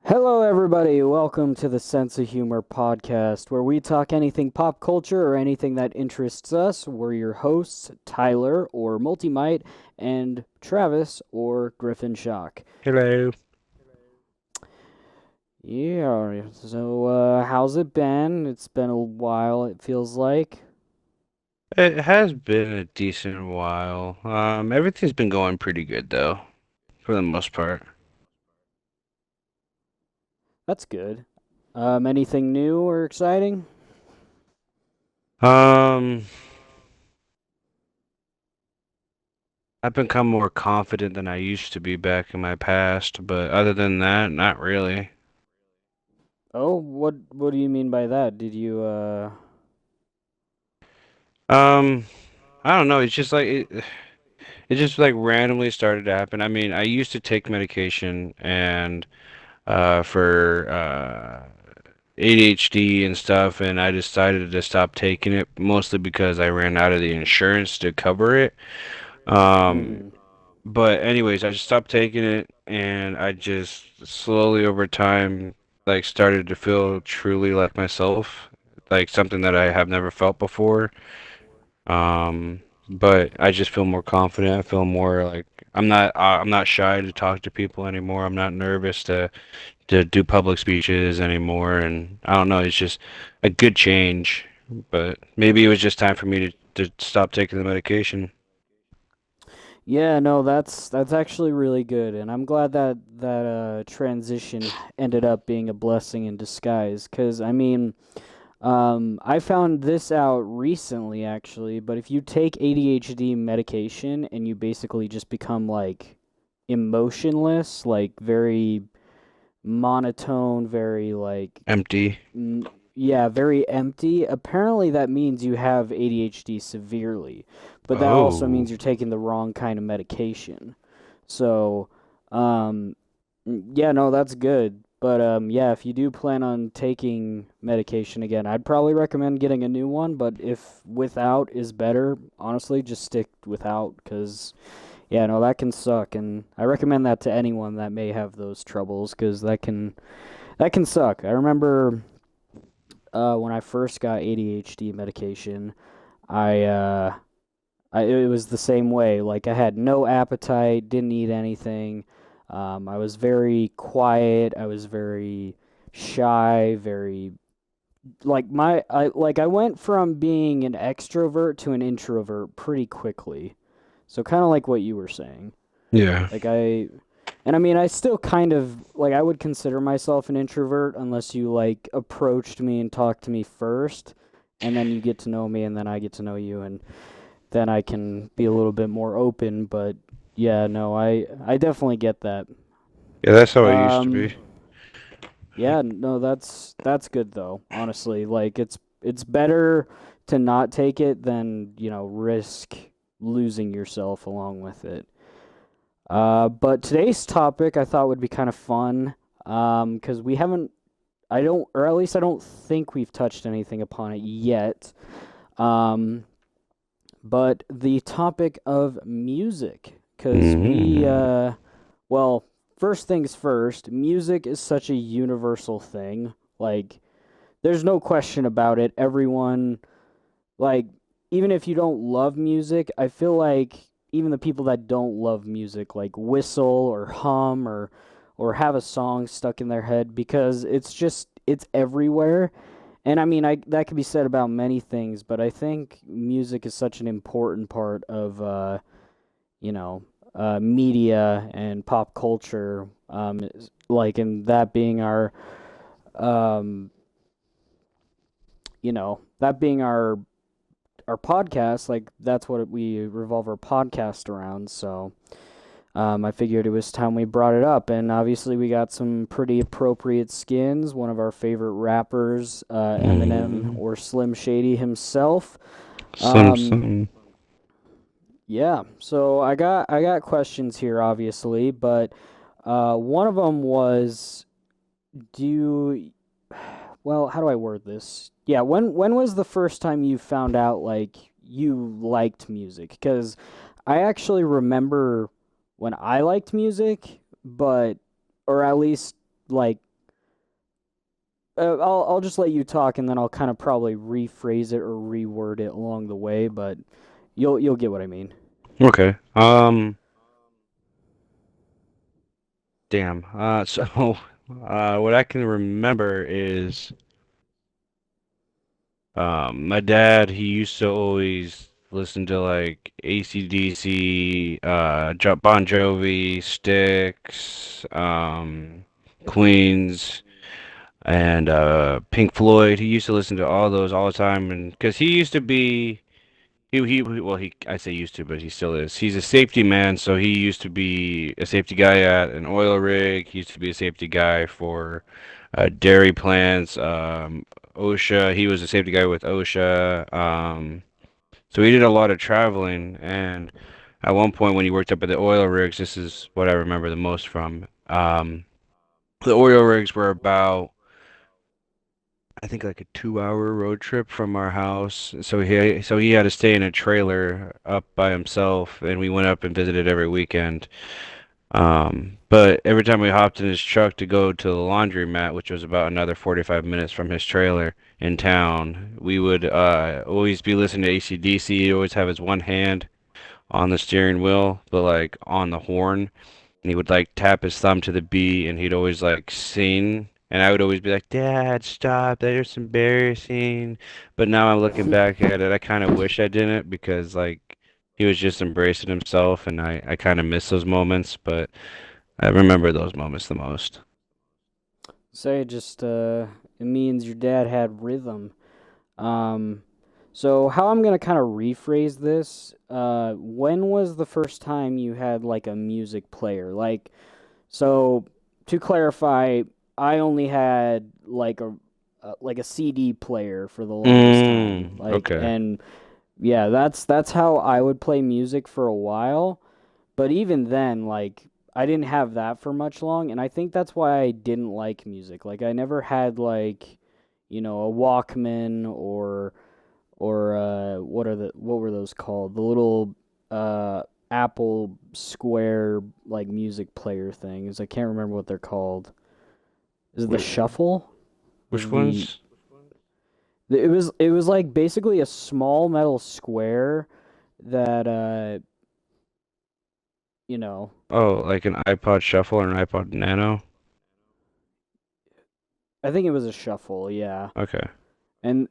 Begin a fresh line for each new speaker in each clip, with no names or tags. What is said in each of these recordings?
Hello, everybody. Welcome to the Sense of Humor podcast, where we talk anything pop culture or anything that interests us. We're your hosts, Tyler or Multimite, and Travis or Griffin Shock.
Hello.
Yeah, so how's it been? It's been a while, it feels like.
It has been a decent while. Everything's been going pretty good though, for the most part.
That's good. Anything new or exciting?
Um, I've become more confident than I used to be back in my past, but other than that, not really.
Oh, what do you mean by that? Did you
Um, I don't know. It's just like it just like randomly started to happen. I mean, I used to take medication and for ADHD and stuff, and I decided to stop taking it mostly because I ran out of the insurance to cover it. Um,
hmm.
but anyways, I just stopped taking it, and I just slowly over time like started to feel truly like myself, like something that I have never felt before. But I just feel more confident. I feel more like I'm not shy to talk to people anymore. I'm not nervous to do public speeches anymore, and I don't know, it's just a good change. But maybe it was just time for me to stop taking the medication.
Yeah, no, that's actually really good, and I'm glad that transition ended up being a blessing in disguise. Because I mean, I found this out recently, actually. But if you take ADHD medication and you basically just become like emotionless, like very monotone, very like
Empty.
yeah, very empty. Apparently, that means you have ADHD severely, but that also means
Oh.
you're taking the wrong kind of medication. So, um, yeah, no, that's good. But yeah, if you do plan on taking medication again, I'd probably recommend getting a new one. But if without is better, honestly, just stick without, because yeah, no, that can suck, and I recommend that to anyone that may have those troubles, because that can suck. I remember when I first got ADHD medication, I it was the same way. Like I had no appetite, didn't eat anything. I was very quiet. I was very shy. Very I went from being an extrovert to an introvert pretty quickly. So kind of like what you were saying.
Yeah.
Like and I mean, I still kind of like I would consider myself an introvert unless you like approached me and talked to me first, and then you get to know me, and then I get to know you, and then I can be a little bit more open. But yeah, no, I definitely get that.
Yeah, that's how I used to
Um,
be.
yeah, no, that's good though. Honestly, like it's better to not take it than risk losing yourself along with it. But today's topic I thought would be kind of fun, because we haven't, I don't, or at least I don't think we've touched anything upon it yet. Um, but the topic of music, because
Hmm.
well, first things first, music is such a universal thing. Like, there's no question about it. Everyone, like, even if you don't love music, I feel like even the people that don't love music like whistle or hum or have a song stuck in their head because it's everywhere. And I mean, I that could be said about many things, but I think music is such an important part of you know, media and pop culture, like, and that being um, that being our podcast, like that's what we revolve our podcast around. So I figured it was time we brought it up, and obviously we got some pretty appropriate skins. One of our favorite rappers, Eminem
Hmm.
or Slim Shady himself.
Slim
Um,
some.
yeah. So I got questions here, obviously, but one of them was, do you, well, how do I word this? Yeah, when was the first time you found out like you liked music? Because I actually remember when I liked music, but or at least like I'll just let you talk, and then I'll kind of probably rephrase it or reword it along the way, but you'll get what I mean.
Okay. Damn. What I can remember is my dad, he used to always listen to like AC/DC, Bon Jovi, Styx, Queens, and Pink Floyd. He used to listen to all those all the time, and because he used to be well, he I say used to, but he still is. He's a safety man, so he used to be a safety guy at an oil rig. He used to be a safety guy for dairy plants, OSHA. He was a safety guy with OSHA. So he did a lot of traveling, and at one point when he worked up at the oil rigs, this is what I remember the most from. The oil rigs were about I think like a 2 hour road trip from our house. So he had to stay in a trailer up by himself, and we went up and visited every weekend. But every time we hopped in his truck to go to the laundromat, which was about another 45 minutes from his trailer in town, we would always be listening to AC/DC. He'd always have his one hand on the steering wheel, but like on the horn, and he would like tap his thumb to the beat, and he'd always like sing, and I would always be like, "Dad, stop! That's embarrassing." But now I'm looking back at it, I kind of wish I didn't because like he was just embracing himself, and I kind of miss those moments, but I remember those moments the most.
Say just it means your dad had rhythm. Um, so how I'm gonna kind of rephrase this, when was the first time you had like a music player? So to clarify, I only had like a CD player for the longest time.
Okay.
And yeah, that's how I would play music for a while. But even then, I didn't have that for much long, and I think that's why I didn't like music. Like I never had a Walkman or what were those called? The little Apple Square like music player things. I can't remember what they're called. Is it the
Wait,
Shuffle?
which
The
ones?
it was like basically a small metal square that you know,
Oh, like an iPod Shuffle or an iPod Nano?
I think it was a Shuffle, yeah.
Okay.
And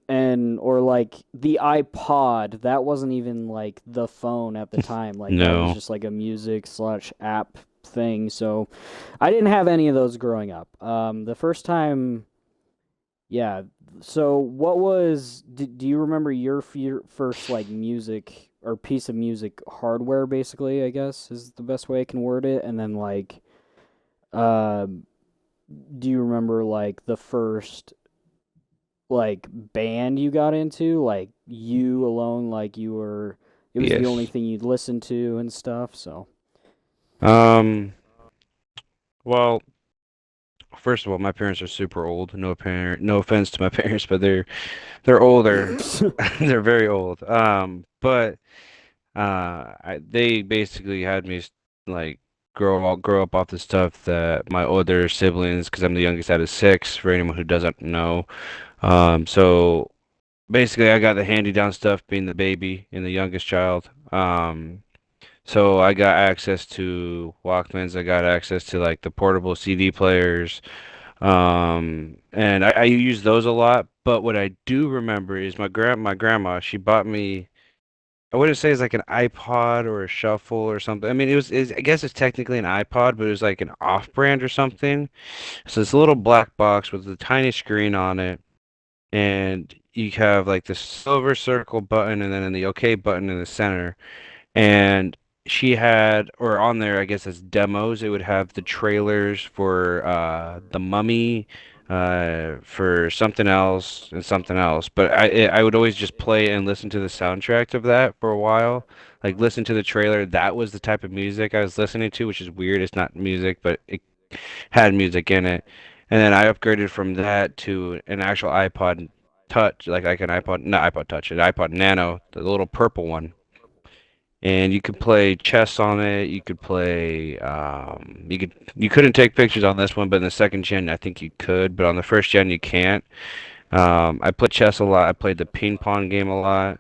or like the iPod, that wasn't even like the phone at the time. Like that was
No.
just like a music slash app thing. So I didn't have any of those growing up. The first time, yeah. So do you remember your first like music or piece of music hardware basically, I guess is the best way I can word it. And then um do you remember like the first like band you got into, like you alone, like it was the only
Yes.
thing you'd listen to and stuff. So
Um, well, first of all, my parents are super old. No offense to my parents, but they're older. They're very old. But they basically had me like grow up off the stuff that my older siblings, because I'm the youngest out of six, for anyone who doesn't know. So basically, I got the handy down stuff being the baby and the youngest child. So I got access to Walkmans. I got access to like the portable CD players. And I use those a lot. But what I do remember is my grandma, she bought me. I wouldn't say it's like an iPod or a shuffle or something. I mean, I guess it's technically an iPod, but it was like an off-brand or something. So it's a little black box with a tiny screen on it, and you have like the silver circle button and then the OK button in the center. And she had, or on there, I guess as demos, it would have the trailers for The Mummy, for something else and something else. But I would always just play and listen to the soundtrack of that for a while. Like listen to the trailer. That was the type of music I was listening to, which is weird. It's not music, but it had music in it. And then I upgraded from that to an actual iPod Touch, like an iPod, not iPod Touch, an iPod Nano, the little purple one. and you could play chess on it. You could play. You couldn't take pictures on this one, but in the second gen, I think you could. But on the first gen, you can't. I played chess a lot. I played the ping pong game a lot.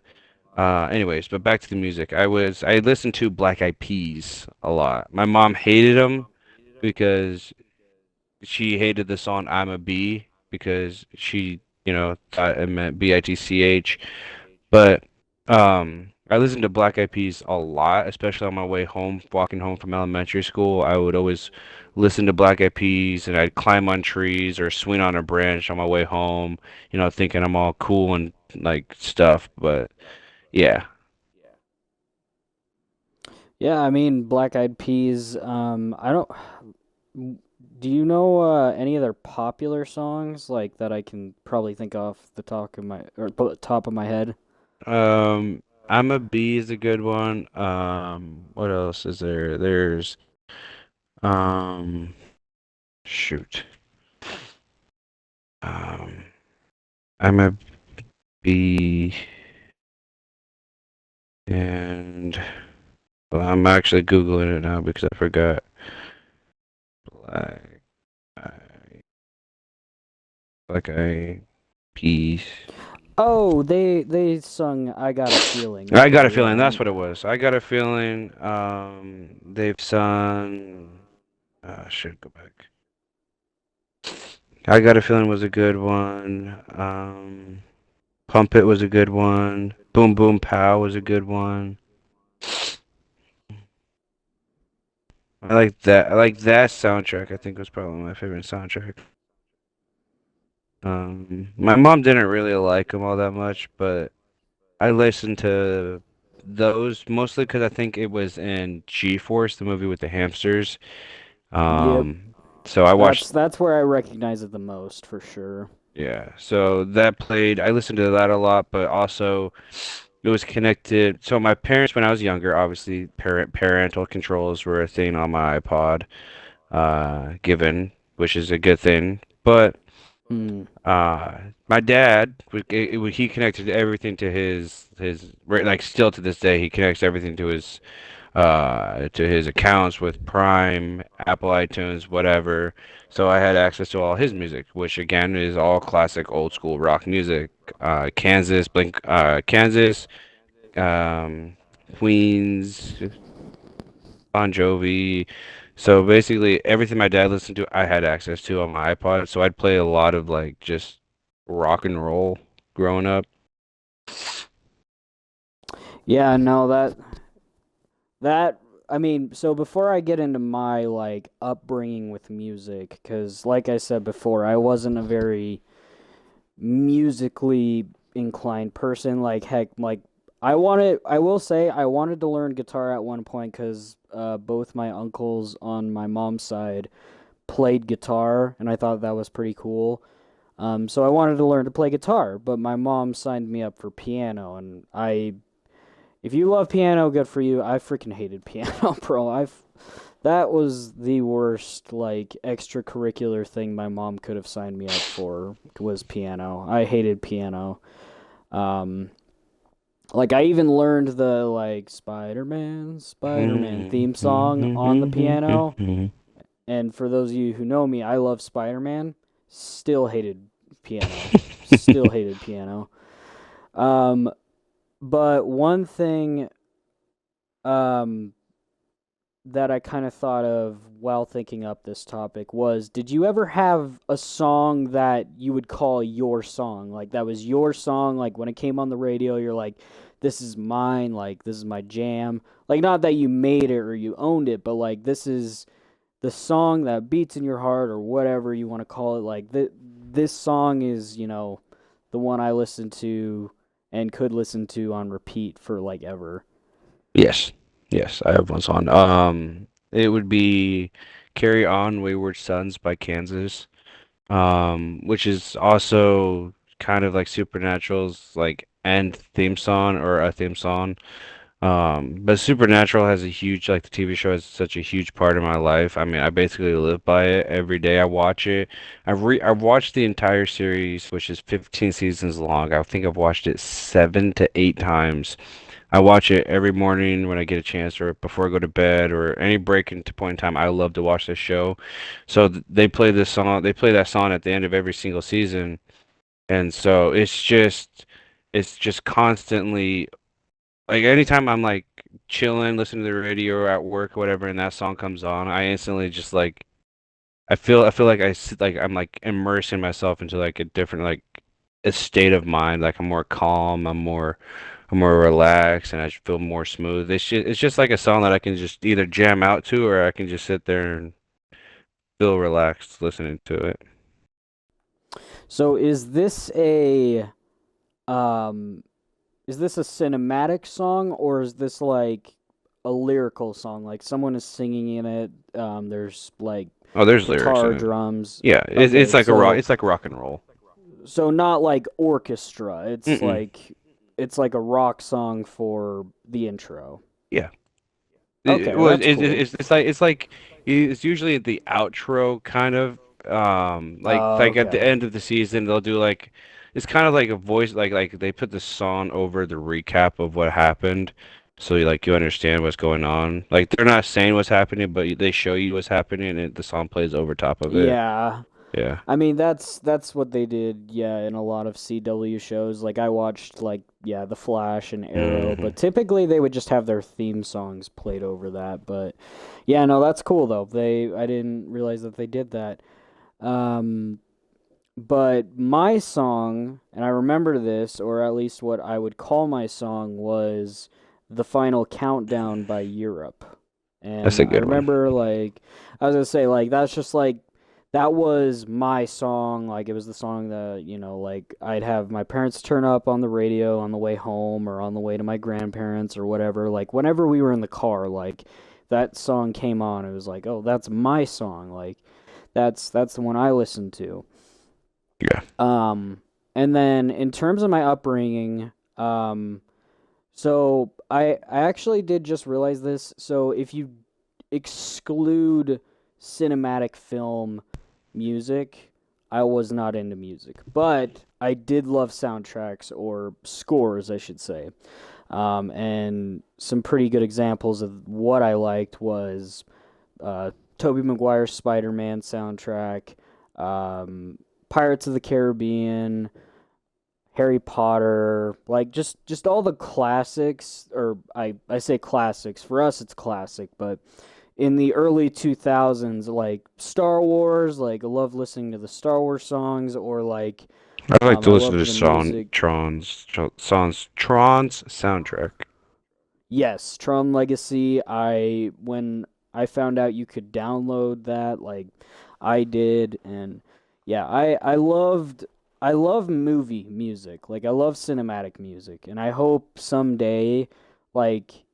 Anyways, but back to the music. I listened to Black Eyed Peas a lot. My mom hated them because she hated the song "I'm a Bee" because she, thought it meant Bitch. But I listened to Black Eyed Peas a lot, especially on my way home, walking home from elementary school. I would always listen to Black Eyed Peas, and I'd climb on trees or swing on a branch on my way home, thinking I'm all cool and like stuff. But yeah.
Yeah, I mean, Black Eyed Peas. I don't. Do you know any other popular songs like that I can probably think off the top of my head?
I'm a Bee is a good one. What else is there? There's um, shoot. Um, I'm a Bee, and well, I'm actually Googling it now because I forgot. Black Eye, Black Eye Peas.
Oh, they sung "I Got a Feeling."
I got a
Okay,
feeling
yeah.
that's what it was. I got a feeling. They've sung. Should go back. I got a feeling was a good one. Pump It was a good one. Boom Boom Pow was a good one. I like that. I like that soundtrack. I think was probably my favorite soundtrack. My mom didn't really like them all that much, but I listened to those mostly because I think it was in G-Force, the movie with the hamsters.
Yep.
So I watched.
That's where I recognize it the most for sure.
Yeah, so that played. I listened to that a lot, but also it was connected. So my parents, when I was younger, obviously parental controls were a thing on my iPod, given, which is a good thing. But
Hmm.
my dad, he connected everything to right, like still to this day, he connects everything to his accounts with Prime, Apple iTunes, whatever. So I had access to all his music, which again is all classic old school rock music. Kansas, um, Queens, Bon Jovi. So basically everything my dad listened to, I had access to on my iPod. So I'd play a lot of like just rock and roll growing up.
Yeah, no, that I mean, so before I get into my like upbringing with music, because like I said before, I wasn't a very musically inclined person. Like heck, like I will say, I wanted to learn guitar at one point because both my uncles on my mom's side played guitar, and I thought that was pretty cool. So I wanted to learn to play guitar, but my mom signed me up for piano, and if you love piano, good for you. I freaking hated piano, bro. That was the worst like extracurricular thing my mom could have signed me up for was piano. I hated piano. Um, like I even learned the like Spider-Man theme song on the piano. And for those of you who know me, I love Spider-Man. Still hated piano. Still hated piano. Um, but one thing um that I kind of thought of while thinking up this topic was, did you ever have a song that you would call your song? Like that was your song, like when it came on the radio, you're like, this is mine, like this is my jam. Like not that you made it or you owned it, but like this is the song that beats in your heart or whatever you want to call it. Like this song is, the one I listen to and could listen to on repeat for like ever.
Yes, yes, I have one song. It would be "Carry On, Wayward Sons" by Kansas, which is also kind of like Supernatural's like end theme song or a theme song. But Supernatural has a huge, like the TV show has such a huge part of my life. I mean, I basically live by it every day. I watch it. I've watched the entire series, which is 15 seasons long. I think I've watched it 7 to 8 times. I watch it every morning when I get a chance, or before I go to bed, or any break into point in time. I love to watch this show. So they play this song. They play that song at the end of every single season, and so it's just constantly like anytime I'm like chilling, listening to the radio or at work or whatever, and that song comes on, I instantly just like I feel like like I'm like immersing myself into like a different like a state of mind. Like I'm more calm, I'm more relaxed, and I just feel more smooth. It's just like a song that I can just either jam out to, or I can just sit there and feel relaxed listening to it.
So um is this a cinematic song, or is this like a lyrical song? Like someone is singing in it. There's like
Oh, there's lyrics
guitar,
in it.
drums.
Yeah, it's
Okay,
like a rock. It's like rock and roll.
so not like orchestra.
Mm-mm.
It's like a rock song for the intro.
Yeah.
Okay,
Well,
that's cool.
it's usually the outro kind of like at the
Okay.
end of the season they'll do like it's kind of like a voice like they put the song over the recap of what happened, so you understand what's going on. Like they're not saying what's happening, but they show you what's happening, and the song plays over top of it.
Yeah.
Yeah.
I mean that's what they did, yeah, in a lot of CW shows. Like I watched like yeah, The Flash and Arrow,
Hmm.
but typically they would just have their theme songs played over that. But yeah, no, that's cool though. I didn't realize that they did that. Um but my song, and I remember this, or at least what I would call my song, was The Final Countdown by Europe.
That's
And
a
I
good one.
remember, like, I was gonna say, like, that's just like, that was my song. Like, it was the song that, like, I'd have my parents turn up on the radio on the way home or on the way to my grandparents or whatever. Like, whenever we were in the car, like, that song came on. It was like, oh, that's my song. Like, that's the one I listened to.
Yeah.
Um, and then in terms of my upbringing, so I actually did just realize this. So if you exclude cinematic film music, I was not into music, but I did love soundtracks or scores, I should say. And some pretty good examples of what I liked was Tobey Maguire's Spider-Man soundtrack, um, Pirates of the Caribbean, Harry Potter, like just all the classics, or I say classics. For us it's classic, but in the early 2000s, like Star Wars, like I love listening to the Star Wars songs, or like
I like to
I
listen
love
to
the music.
Tron's soundtrack.
Yes, Tron Legacy. When I found out you could download that, like I did, and yeah, I love movie music. Like I love cinematic music, and I hope someday, like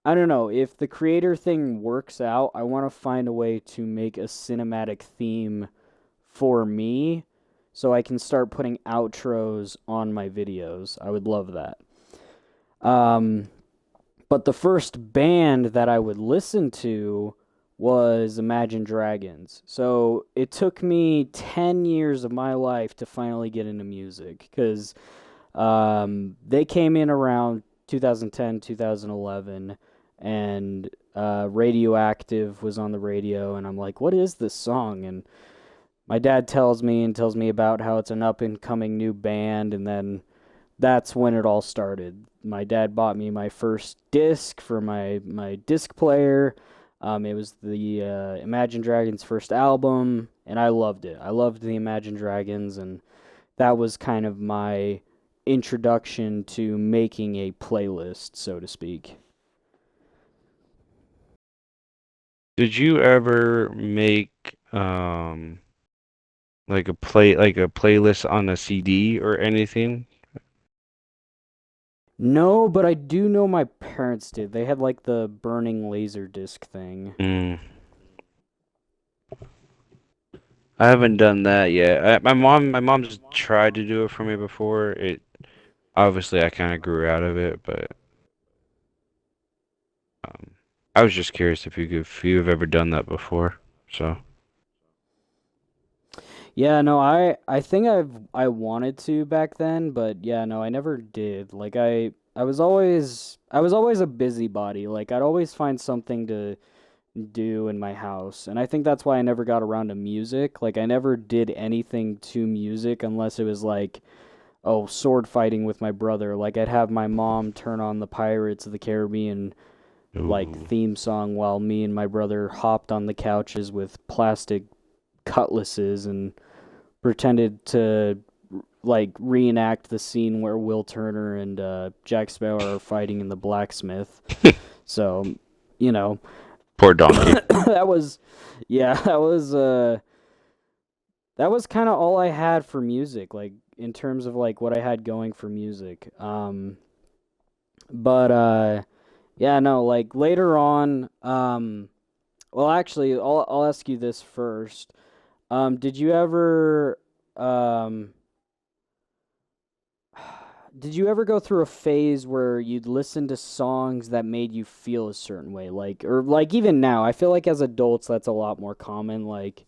I don't know, if the creator thing works out, I want to find a way to make a cinematic theme for me so I can start putting outros on my videos. I would love that. Um but the first band that I would listen to was Imagine Dragons. So it took me 10 years of my life to finally get into music because they came in around 2010, 2011, and Radioactive was on the radio, and I'm like, what is this song? And my dad tells me about how it's an up and coming new band, and then that's when it all started. My dad bought me my first disc for my disc player. It was the Imagine Dragons first album, and I loved it. I loved the Imagine Dragons, and that was kind of my introduction to making a playlist, so to speak.
Did you ever make like a playlist on a CD or anything?
No, but I do know my parents did. They had like the burning laser disc thing.
Mm, I haven't done that yet. My mom's tried to do it for me before. It obviously I kind of grew out of it, but um, I was just curious if you've ever done that before. So
Yeah, no, I think I wanted to back then, but yeah, no, I never did. Like I was always a busybody. Like I'd always find something to do in my house. And I think that's why I never got around to music. Like I never did anything to music unless it was like, oh, sword fighting with my brother. Like I'd have my mom turn on the Pirates of the Caribbean like
Ooh.
theme song while me and my brother hopped on the couches with plastic cutlasses and pretended to like reenact the scene where Will Turner and Jack Sparrow are fighting in the blacksmith. So, you know,
Poor donkey.
that was yeah, that was kind of all I had for music, like in terms of like what I had going for music. But yeah, no, like later on, well actually I'll ask you this first. Did you ever um did you ever go through a phase where you'd listen to songs that made you feel a certain way? Like or like even now, I feel like as adults that's a lot more common. Like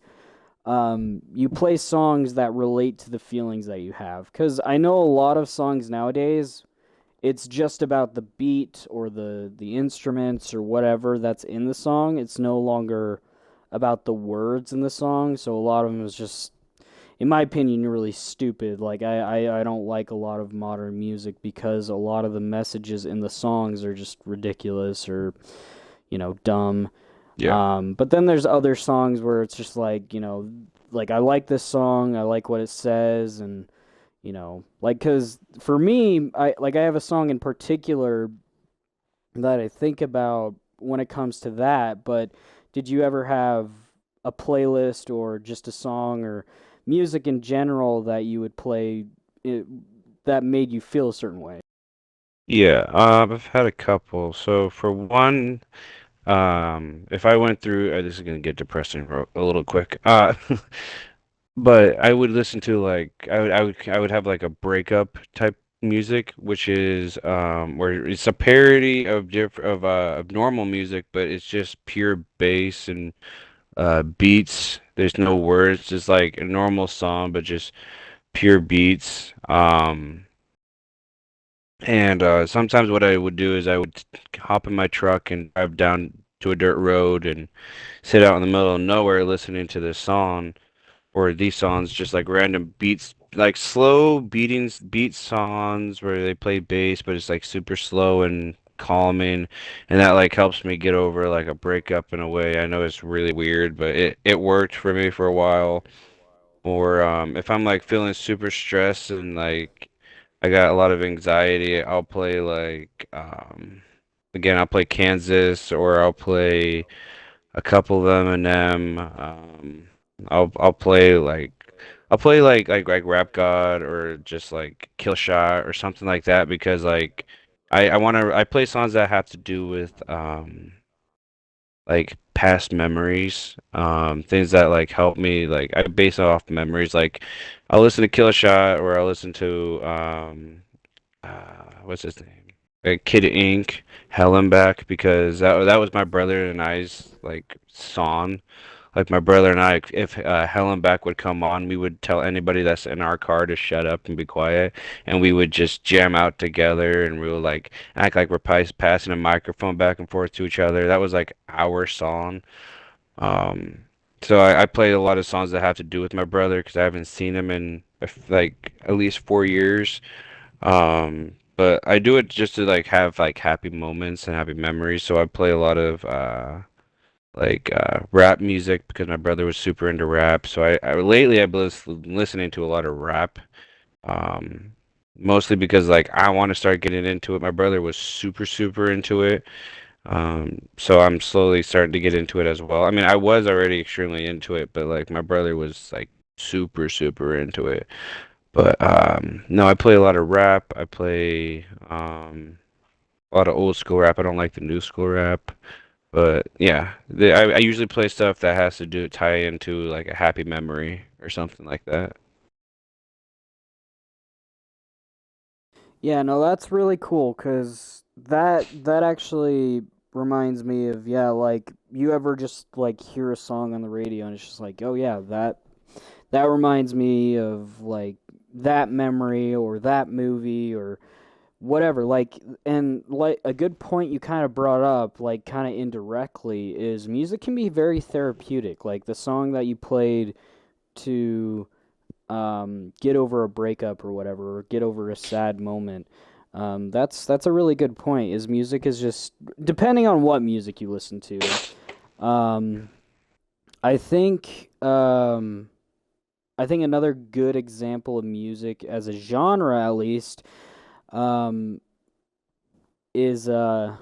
you play songs that relate to the feelings that you have. Because I know a lot of songs nowadays, it's just about the beat or the instruments or whatever that's in the song. It's no longer about the words in the song. So a lot of them is just, in my opinion, really stupid. Like I don't like a lot of modern music because a lot of the messages in the songs are just ridiculous or dumb.
Yeah.
But then there's other songs where it's just like, like I like this song, I like what it says, and like, cause for me, I have a song in particular that I think about when it comes to that. But did you ever have a playlist or just a song or music in general that you would play it, that made you feel a certain way?
Yeah, I've had a couple. So for one, if I went through, this is gonna get depressing a little quick. But I would listen to like I would have like a breakup type music, which is where it's a parody of normal music, but it's just pure bass and beats. There's no words, just like a normal song, but just pure beats. And sometimes what I would do is I would hop in my truck and drive down to a dirt road and sit out in the middle of nowhere listening to this song or these songs, just like random beats, like slow beat songs where they play bass, but it's like super slow and calming, and that like helps me get over like a breakup in a way. I know it's really weird, but it worked for me for a while. Or if I'm like feeling super stressed and like I got a lot of anxiety, I'll play like again, I'll play Kansas or I'll play a couple of Eminem. I'll play like like Rap God or just like Kill Shot or something like that because like I play songs that have to do with like past memories, things that like help me like I base it off memories. Like I'll listen to Kill Shot or I'll listen to what's his name? Kid Ink, Hell and Back because that was my brother and I's like song. Like my brother and I, if Helen Beck would come on, we would tell anybody that's in our car to shut up and be quiet, and we would just jam out together, and we would like act like we're passing a microphone back and forth to each other. That was like our song. Um, so I played a lot of songs that have to do with my brother because I haven't seen him in like at least 4 years. But I do it just to like have like happy moments and happy memories. So I play a lot of rap music because my brother was super into rap. So I lately I've been listening to a lot of rap. Um, Mostly because like I want to start getting into it. My brother was super into it. So I'm slowly starting to get into it as well. I mean, I was already extremely into it, but like my brother was like super into it. But no, I play a lot of rap. I play a lot of old school rap. I don't like the new school rap. But yeah, I usually play stuff that has to do tie into like a happy memory or something like that.
Yeah, no, that's really cool because that actually reminds me of, yeah, like you ever just like hear a song on the radio and it's just like, oh yeah, that reminds me of like that memory or that movie or whatever, like, and like a good point you kind of brought up, like kind of indirectly, is music can be very therapeutic. Like the song that you played to get over a breakup or whatever, or get over a sad moment. That's a really good point. Is music is just depending on what music you listen to. Um, I think um, I think another good example of music as a genre, at least, um, is what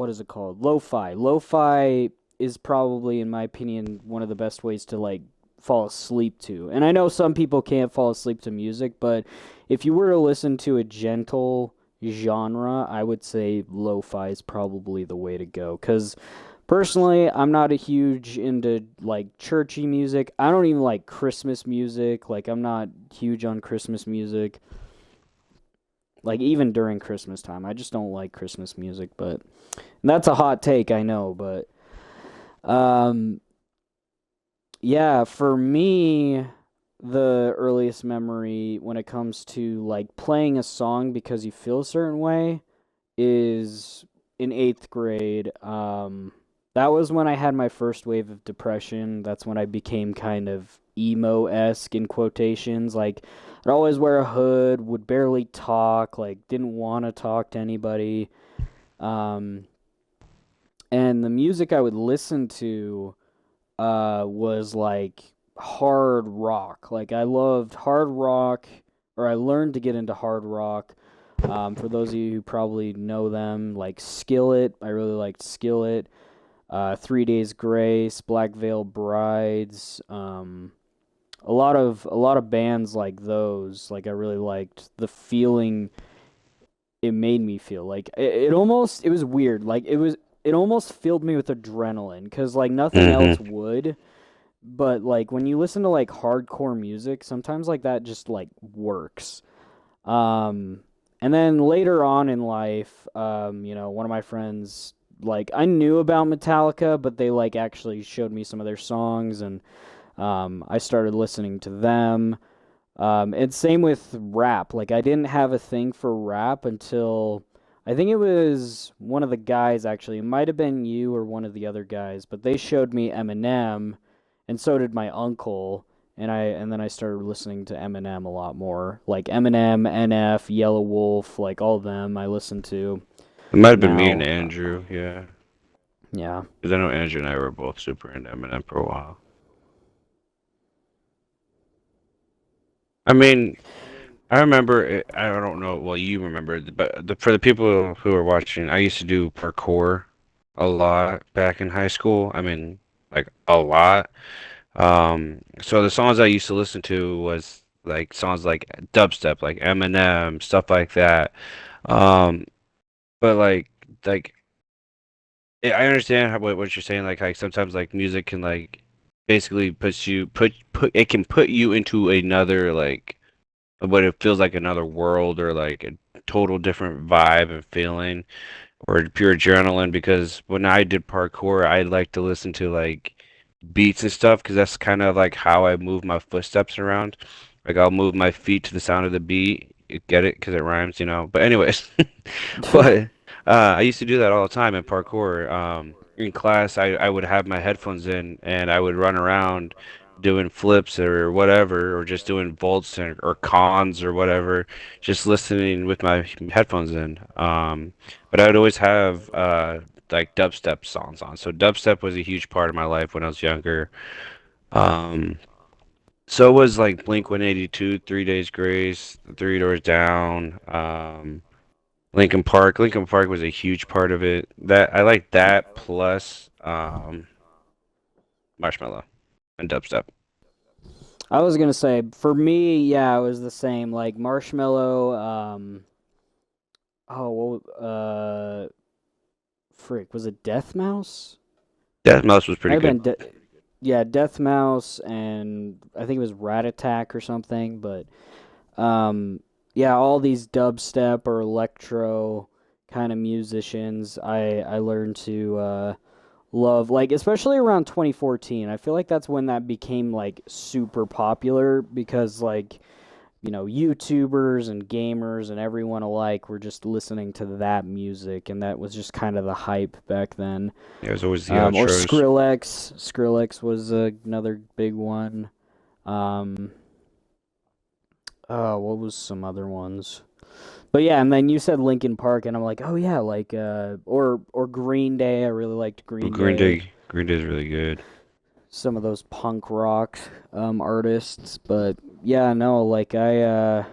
is it called? Lo-fi. Lo-fi is probably, in my opinion, one of the best ways to like fall asleep to. And I know some people can't fall asleep to music, but if you were to listen to a gentle genre, I would say lo-fi is probably the way to go. Because personally, I'm not a huge into like churchy music. I don't even like Christmas music. Like I'm not huge on Christmas music. Like even during Christmas time, I just don't like Christmas music. But that's a hot take, I know. But um, yeah, for me, the earliest memory when it comes to like playing a song because you feel a certain way is in eighth grade. That was when I had my first wave of depression. That's when I became kind of emo-esque in quotations. Like, I'd always wear a hood, would barely talk, like, didn't want to talk to anybody. Um, and the music I would listen to was like hard rock. Like I loved hard rock, or I learned to get into hard rock. For those of you who probably know them, like Skillet, I really liked Skillet. 3 Days Grace, Black Veil Brides, a lot of bands like those. Like I really liked the feeling it made me feel. Like it was weird. Like it almost filled me with adrenaline because like nothing
Hmm.
else would. But like when you listen to like hardcore music, sometimes like that just like works. Um, and then later on in life, one of my friends, like I knew about Metallica, but they like actually showed me some of their songs, and I started listening to them. And same with rap. Like I didn't have a thing for rap until I think it was one of the guys actually. It might have been you or one of the other guys, but they showed me Eminem, and so did my uncle. And then I started listening to Eminem a lot more. Like Eminem, NF, Yellow Wolf, like all of them I listen to
It might have been me and
now.
Andrew, yeah.
Yeah.
Because I know Andrew and I were both super into Eminem for a while. I mean, I remember, I don't know, well, you remember, but for the people who are watching, I used to do parkour a lot back in high school. I mean, like a lot. So the songs I used to listen to was like songs like dubstep, like Eminem, stuff like that. Um, but like I understand what you're saying. Like sometimes like music can like basically put it can put you into another like what it feels like another world or like a total different vibe and feeling or pure adrenaline. Because when I did parkour, I like to listen to like beats and stuff because that's kind of like how I move my footsteps around. Like I'll move my feet to the sound of the beat. You get it? Because it rhymes, you know. But anyways, but I used to do that all the time in parkour. In class, I would have my headphones in and I would run around doing flips or whatever, or just doing vaults or cons or whatever, just listening with my headphones in. But I would always have like dubstep songs on. So dubstep was a huge part of my life when I was younger. Um, so was like Blink 182, 3 Days Grace, Three Doors Down, Linkin Park. Linkin Park was a huge part of it. That I like that plus Marshmello and dubstep.
I was gonna say for me, yeah, it was the same. Like Marshmello, frick, was it Death Mouse?
Death Mouse was
Might
pretty
have
good.
been yeah, Death Mouse, and I think it was Rat Attack or something, but um yeah, all these dubstep or electro kind of musicians I learned to love, like especially around 2014. I feel like that's when that became like super popular because like YouTubers and gamers and everyone alike were just listening to that music, and that was just kind of the hype back then.
Yeah, it was always the
Or
outros.
Skrillex was another big one. Um, what was some other ones? But yeah, and then you said Linkin Park, and I'm like, oh yeah, like or Green Day. I really liked
But
Green
Green
Day.
Day, Green Day is really good.
Some of those punk rock artists, but yeah, no, like um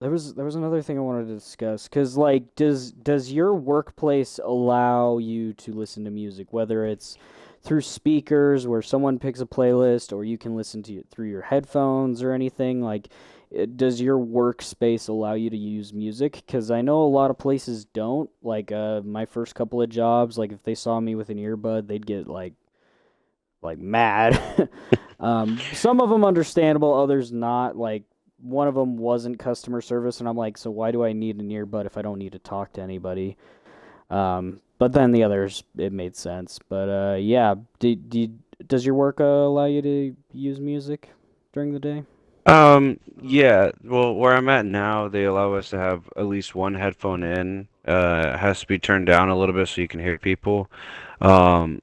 there was another thing I wanted to discuss, cuz like does your workplace allow you to listen to music, whether it's through speakers where someone picks a playlist, or you can listen to it through your headphones or anything? Like does your workspace allow you to use music? Cuz I know a lot of places don't. Like my first couple of jobs, like if they saw me with an earbud, they'd get like mad. Some of them understandable, others not. Like one of them wasn't customer service, and I'm like, so why do I need an earbud if I don't need to talk to anybody? But then the others, it made sense. But yeah, does your work allow you to use music during the day?
Yeah, well, where I'm at now, they allow us to have at least one headphone in. It has to be turned down a little bit so you can hear people. Um,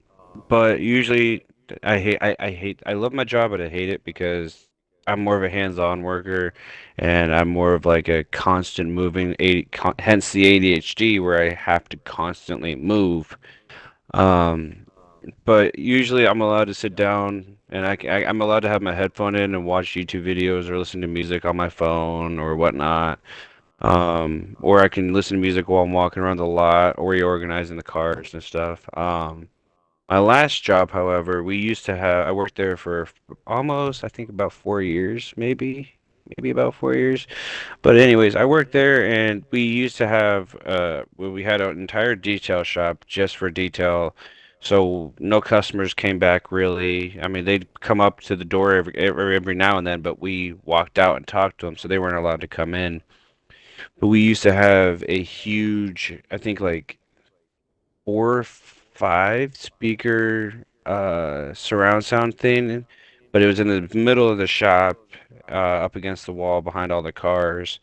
but usually I love my job, but I hate it because I'm more of a hands-on worker and I'm more of like a constant moving, hence the ADHD where I have to constantly move. Um, but usually I'm allowed to sit down and I'm allowed to have my headphone in and watch YouTube videos or listen to music on my phone or whatnot. Or I can listen to music while I'm walking around the lot or reorganizing the cars and stuff. My last job, however, I worked there for almost, I think about 4 years, maybe about 4 years. But anyways, I worked there and we used to have well, we had an entire detail shop just for detail. So no customers came back really. I mean, they'd come up to the door every now and then, but we walked out and talked to them, so they weren't allowed to come in. But we used to have a huge, I think like 4 or 5 speaker surround sound thing, but it was in the middle of the shop, up against the wall behind all the cars.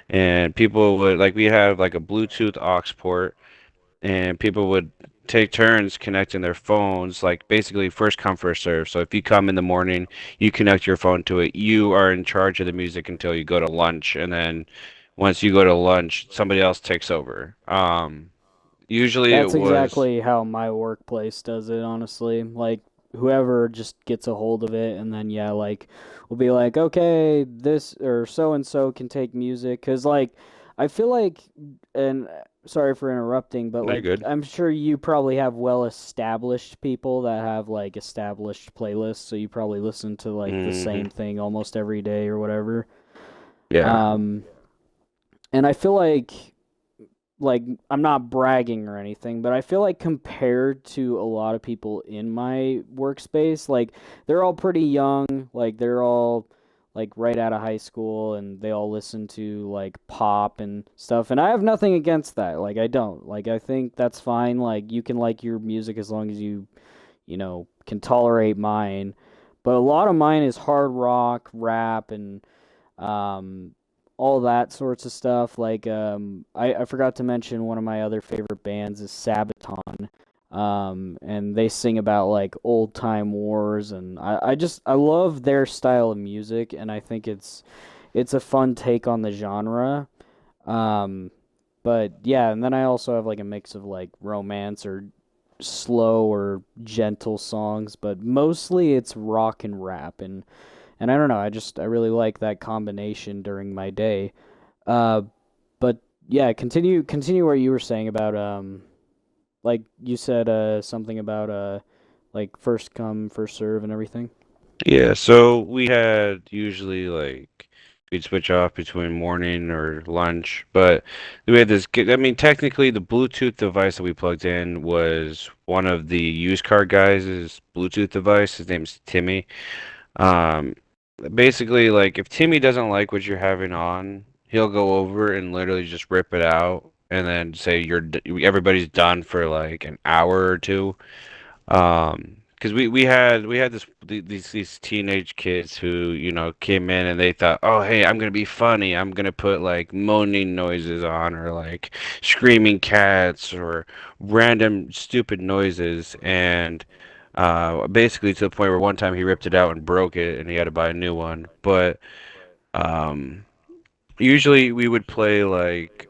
And people would like we have like a Bluetooth aux port, and people would take turns connecting their phones, like basically first come first serve. So if you come in the morning, you connect your phone to it. You are in charge of the music until you go to lunch, and then once you go to lunch, somebody else takes over. Usually it
That's
was
exactly how my workplace does it, honestly. Like whoever just gets a hold of it, and then yeah, like we'll be like, okay, this or so and so can take music, cuz like I feel like, and sorry for interrupting, but
no, you're
like
good.
I'm sure you probably have well established people that have like established playlists, so you probably listen to like the
Hmm.
same thing almost every day or whatever.
Yeah.
Um and I feel like I'm not bragging or anything, but I feel like compared to a lot of people in my workspace, like they're all pretty young, like they're all like right out of high school, and they all listen to like pop and stuff. And I have nothing against that. Like I don't. Like I think that's fine. Like you can like your music as long as you can tolerate mine. But a lot of mine is hard rock, rap, and um all that sorts of stuff. Like I forgot to mention one of my other favorite bands is Sabaton. And they sing about like old time wars, and I love their style of music, and I think it's a fun take on the genre. Um but yeah, and then I also have like a mix of like romance or slow or gentle songs, but mostly it's rock and rap, and I don't know, I really like that combination during my day. Uh, but yeah, continue what you were saying about like you said something about like first come first serve and everything.
Yeah, so we had usually like we'd switch off between morning or lunch, but we had I mean, technically, the Bluetooth device that we plugged in was one of the used car guys' Bluetooth device. His name's Timmy. Um, Basically, like if Timmy doesn't like what you're having on, he'll go over and literally just rip it out and then say everybody's done for like an hour or two. because we had these teenage kids who came in and they thought, oh hey, I'm gonna be funny, I'm gonna put like moaning noises on or like screaming cats or random stupid noises, and basically to the point where one time he ripped it out and broke it and he had to buy a new one. But um usually we would play like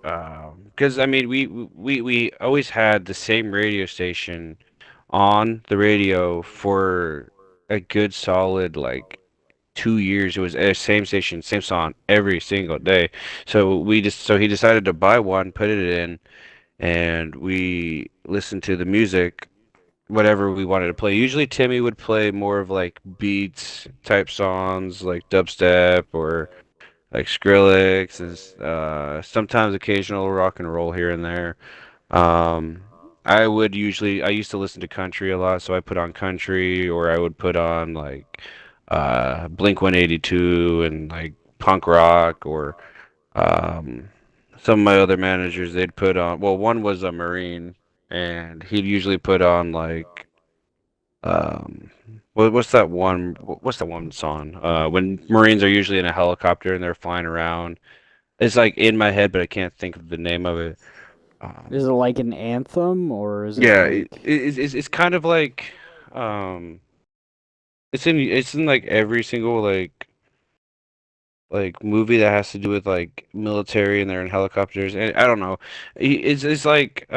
because I mean we always had the same radio station on the radio for a good solid like 2 years. It was a same station, same song every single day. So he decided to buy one, put it in, and we listened to the music, whatever we wanted to play. Usually Timmy would play more of like beats type songs like dubstep or like Skrillex, and sometimes occasional rock and roll here and there. Um, I used to listen to country a lot, so I put on country, or I would put on like Blink 182 and like punk rock, or um, some of my other managers they'd put on. Well, one was a Marine, and he'd usually put on like um, what's that one song? When Marines are usually in a helicopter and they're flying around. It's like in my head, but I can't think of the name of it.
Is
Um,
it like an anthem or is it
yeah,
like
it's kind of like um, it's in like every single like movie that has to do with like military and they're in helicopters. And I don't know, it's like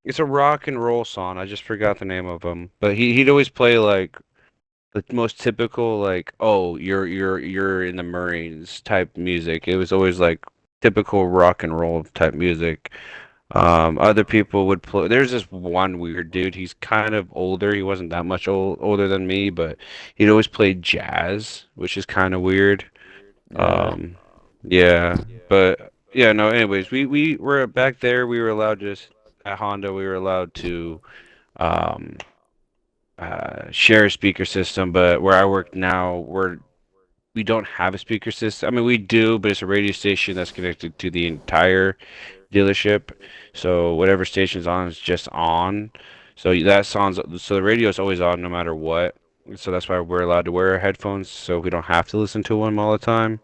it's a rock and roll song. I just forgot the name of him, but he'd always play like the most typical like, oh, you're in the Marines type music. It was always like typical rock and roll type music. Other people would play. There's this one weird dude. He's kind of older. He wasn't that much older than me, but he'd always play jazz, which is kind of weird.
uh
Um, yeah, but yeah, no. Anyways, we were back there. We were allowed to just at Honda. We were allowed to um share a speaker system, but where I work now, we don't have a speaker system. I mean, we do, but it's a radio station that's connected to the entire dealership. So whatever station's on is just on. So the radio is always on no matter what. So that's why we're allowed to wear headphones, so we don't have to listen to them all the time.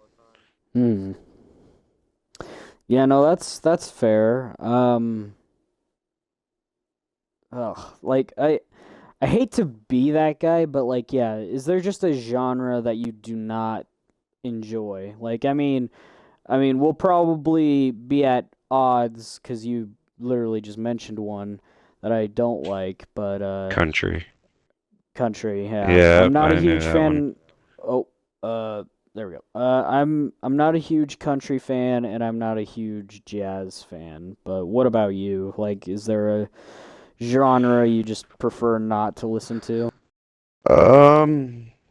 hmm. Yeah, no, that's fair. Like I hate to be that guy, but like yeah, is there just a genre that you do not enjoy? Like I mean, we'll probably be at odds cuz you literally just mentioned one that I don't like, but
Country.
country, yeah. I'm
Yep,
not a
I knew
huge
that one.
fan. Oh, there we go. I'm not a huge country fan, and I'm not a huge jazz fan. But what about you? Like, is there a genre you just prefer not to listen to?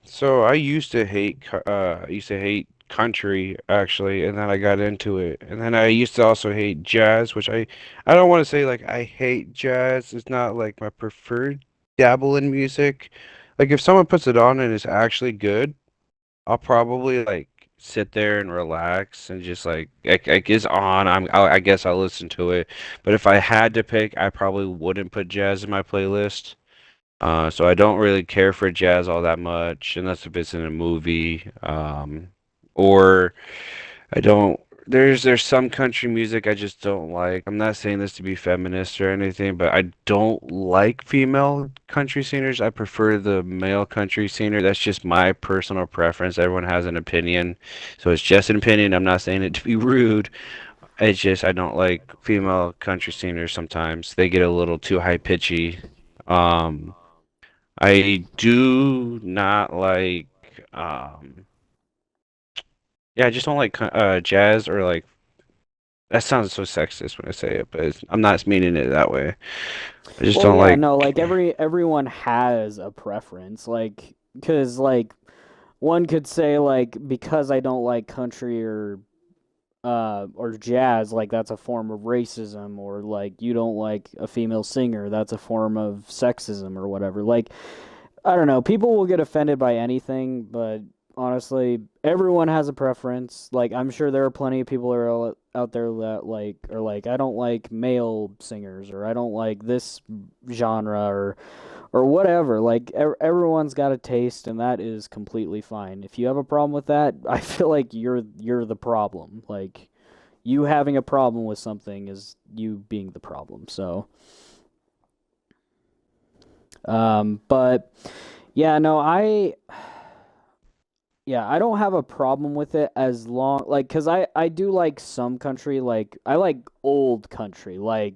So I used to hate country actually, and then I got into it. And then I used to also hate jazz, which I don't want to say like I hate jazz. It's not like my preferred dabble in music. Like if someone puts it on and it's actually good, I'll probably like sit there and relax and just like it's on. I guess I'll listen to it. But if I had to pick, I probably wouldn't put jazz in my playlist. So I don't really care for jazz all that much, unless if it's in a movie. Or I don't. There's some country music I just don't like. I'm not saying this to be feminist or anything, but I don't like female country singers. I prefer the male country singer. That's just my personal preference. Everyone has an opinion, so it's just an opinion. I'm not saying it to be rude. It's just I don't like female country singers sometimes. They get a little too high pitchy. Um, I do not like um yeah, I just don't like jazz or like that sounds so sexist when I say it, but I'm not meaning it that way. I just
Well,
don't
yeah,
like
no, like everyone has a preference, like because like one could say like because I don't like country or jazz, like that's a form of racism, or like you don't like a female singer, that's a form of sexism or whatever. Like I don't know, people will get offended by anything, but honestly, everyone has a preference. Like, I'm sure there are plenty of people out there that like are like, I don't like male singers, or I don't like this genre, or whatever. Like, everyone's got a taste, and that is completely fine. If you have a problem with that, I feel like you're the problem. Like, you having a problem with something is you being the problem. So, but yeah, no, I don't have a problem with it as long, like, cause I do like some country, like I like old country, like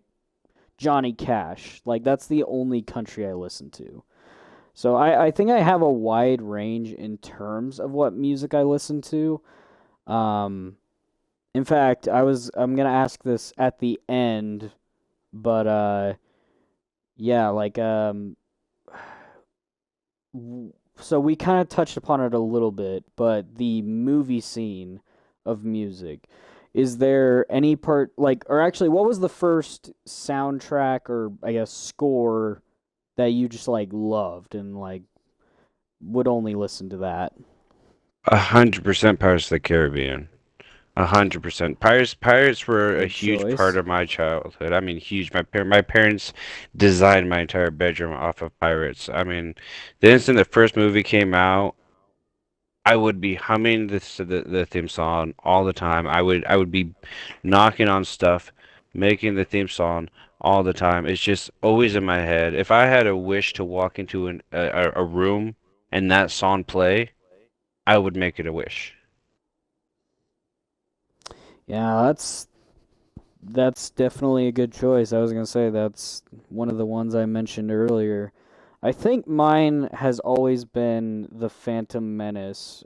Johnny Cash. Like, that's the only country I listen to. So I think I have a wide range in terms of what music I listen to. Um, in fact, I'm gonna ask this at the end, but yeah, like so we kind of touched upon it a little bit, but the movie scene of music. Is there any part, like, or actually, what was the first soundtrack, or I guess score, that you just like loved and like would only listen to that?
100% Pirates of the Caribbean. 100%. Pirates were a
Good
huge part
choice.
of my childhood. I mean, huge. My parents designed my entire bedroom off of Pirates. I mean, the instant the first movie came out, I would be humming the theme song all the time. I would be knocking on stuff, making the theme song all the time. It's just always in my head. If I had a wish to walk into a room and that song play, I would make it a wish.
Yeah, that's definitely a good choice. I was gonna say that's one of the ones I mentioned earlier. I think mine has always been the Phantom Menace,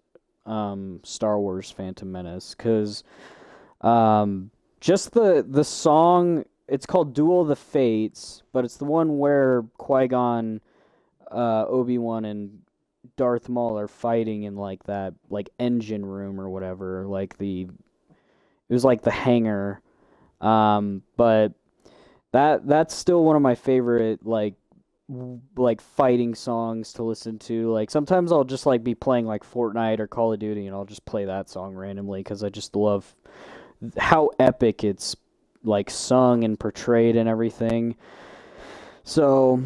Star Wars Phantom Menace, because um, just the song. It's called Duel of the Fates, but it's the one where Qui-Gon, Obi-Wan, and Darth Maul are fighting in like that like engine room or whatever. Like it was like the hangar. But that's still one of my favorite like fighting songs to listen to. Like, sometimes I'll just like be playing like Fortnite or Call of Duty, and I'll just play that song randomly because I just love how epic it's like sung and portrayed and everything. So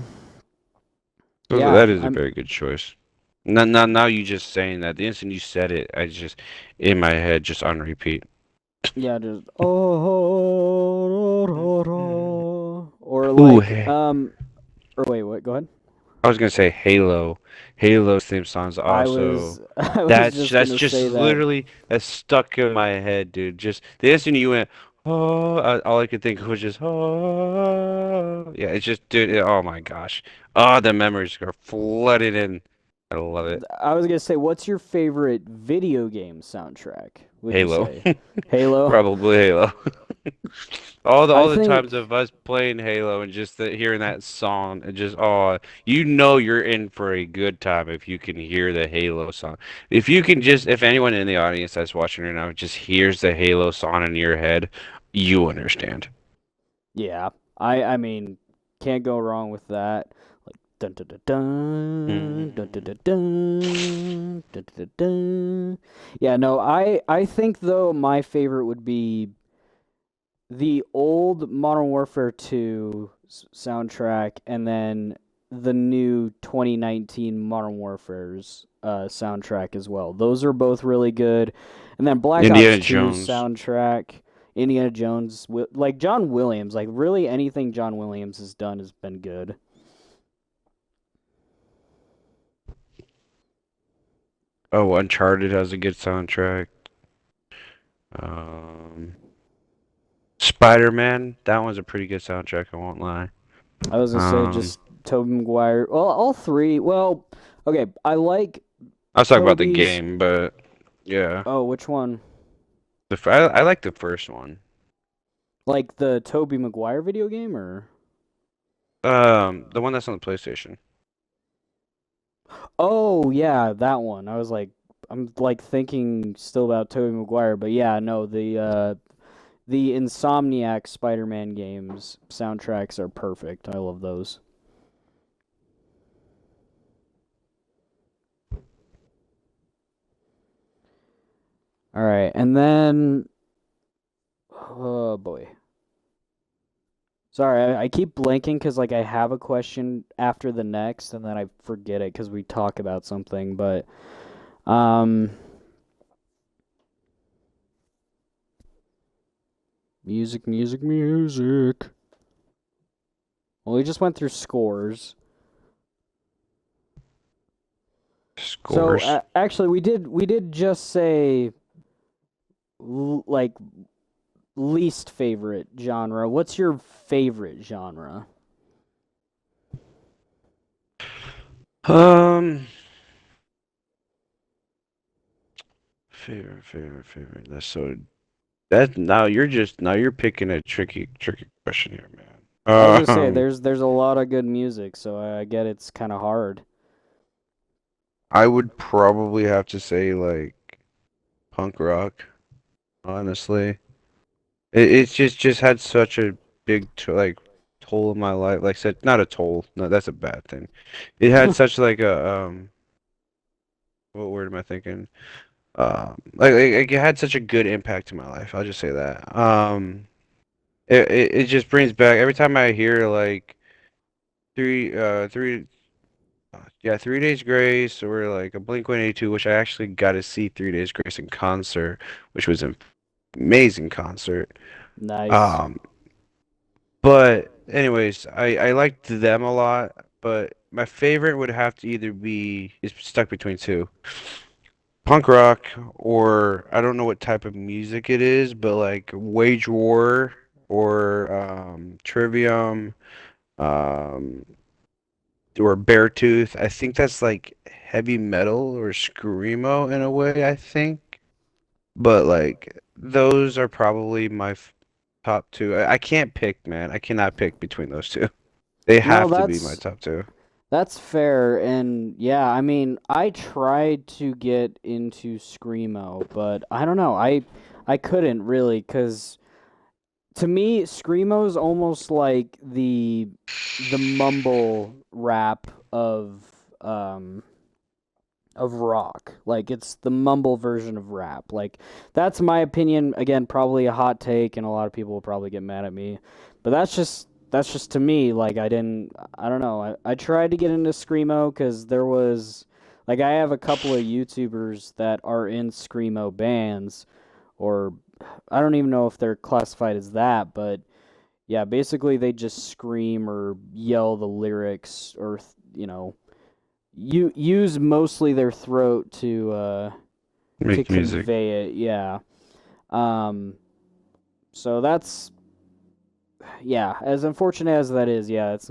So
yeah,
that is a
I'm
very good choice. Now you just saying that. The instant you said it, I just in my head just on repeat.
yeah, just or
Ooh,
like or wait, what? Go ahead.
I was gonna say Halo. Halo's theme song's
I
also
was I was
that's
just
that's
gonna
just
say that.
literally that's stuck in my head, dude. Just the instant you went, oh, all I could think of was just, oh, yeah. It's just, dude. Oh my gosh. Oh, the memories are flooding in. I love it.
I was gonna say, what's your favorite video game soundtrack? Would you
Halo.
say Halo?
Probably Halo. All the
I
all the
think,
times of us playing Halo and just hearing that song and just oh, you know you're in for a good time if you can hear the Halo song. If you can just if anyone in the audience that's watching right now just hears the Halo song in your head, you understand.
yeah. I mean, can't go wrong with that. Like, dun dun dun dun dun dun dun dun dun dun dun. Dun. Yeah, no, I think though my favorite would be the old Modern Warfare 2 soundtrack, and then the new 2019 Modern Warfare's soundtrack as well. Those are both really good. And then Black Ops
Indiana
2's
Jones.
soundtrack, Indiana Jones, like John Williams, like really anything John Williams has done has been good.
Oh, Uncharted has a good soundtrack. Um, Spider-Man, that one's a pretty good soundtrack, I won't lie.
I was gonna say
Um,
just Tobey Maguire. Well, all three. Well, okay, I like
I was talking about the
Toby's.
game, but yeah.
Oh, which one?
I like the first one.
Like the Tobey Maguire video game, or?
The one that's on the PlayStation.
Oh yeah, that one. I was like, I'm like thinking still about Tobey Maguire, but yeah, no, the Insomniac Spider-Man games soundtracks are perfect. I love those. All right, and then oh boy. Sorry, I keep blanking because like I have a question after the next, and then I forget it because we talk about something. But um, music, music, music. Well, we just went through scores. So
Scores.
actually, we did just say like least favorite genre. What's your favorite genre?
Um, favorite. That now you're picking a tricky question here,
I was
man.
gonna say there's a lot of good music, so I get it's kind of hard.
I would probably have to say like punk rock, honestly. It's just had such a big like toll in my life. Like I said, not a toll. No, that's a bad thing. It had such like a what word am I thinking? Like it had such a good impact in my life. I'll just say that. It just brings back every time I hear like three yeah, 3 Days Grace or like a Blink-182, which I actually got to see 3 Days Grace in concert, which was an amazing concert.
Nice.
Um, but anyways, I liked them a lot, but my favorite would have to either be is stuck between two. Punk rock or I don't know what type of music it is, but like Wage War or Trivium um or Beartooth. I think that's like heavy metal or screamo in a way, I think. But like those are probably my top two. I can't pick, man. I cannot pick between those two. They
No,
have to be my
that's
top two.
that's fair, and yeah, I mean, I tried to get into screamo, but I don't know, I couldn't really, cause to me, screamo's almost like the mumble rap um of rock. Like it's the mumble version of rap. Like that's my opinion. Again, probably a hot take, and a lot of people will probably get mad at me. But that's just to me. Like I don't know. I tried to get into screamo because there was like I have a couple of YouTubers that are in screamo bands, or I don't even know if they're classified as that, but yeah, basically they just scream or yell the lyrics or you use mostly their throat to
Make music.
convey it. Yeah. Um. So yeah. As unfortunate as that is, yeah, that's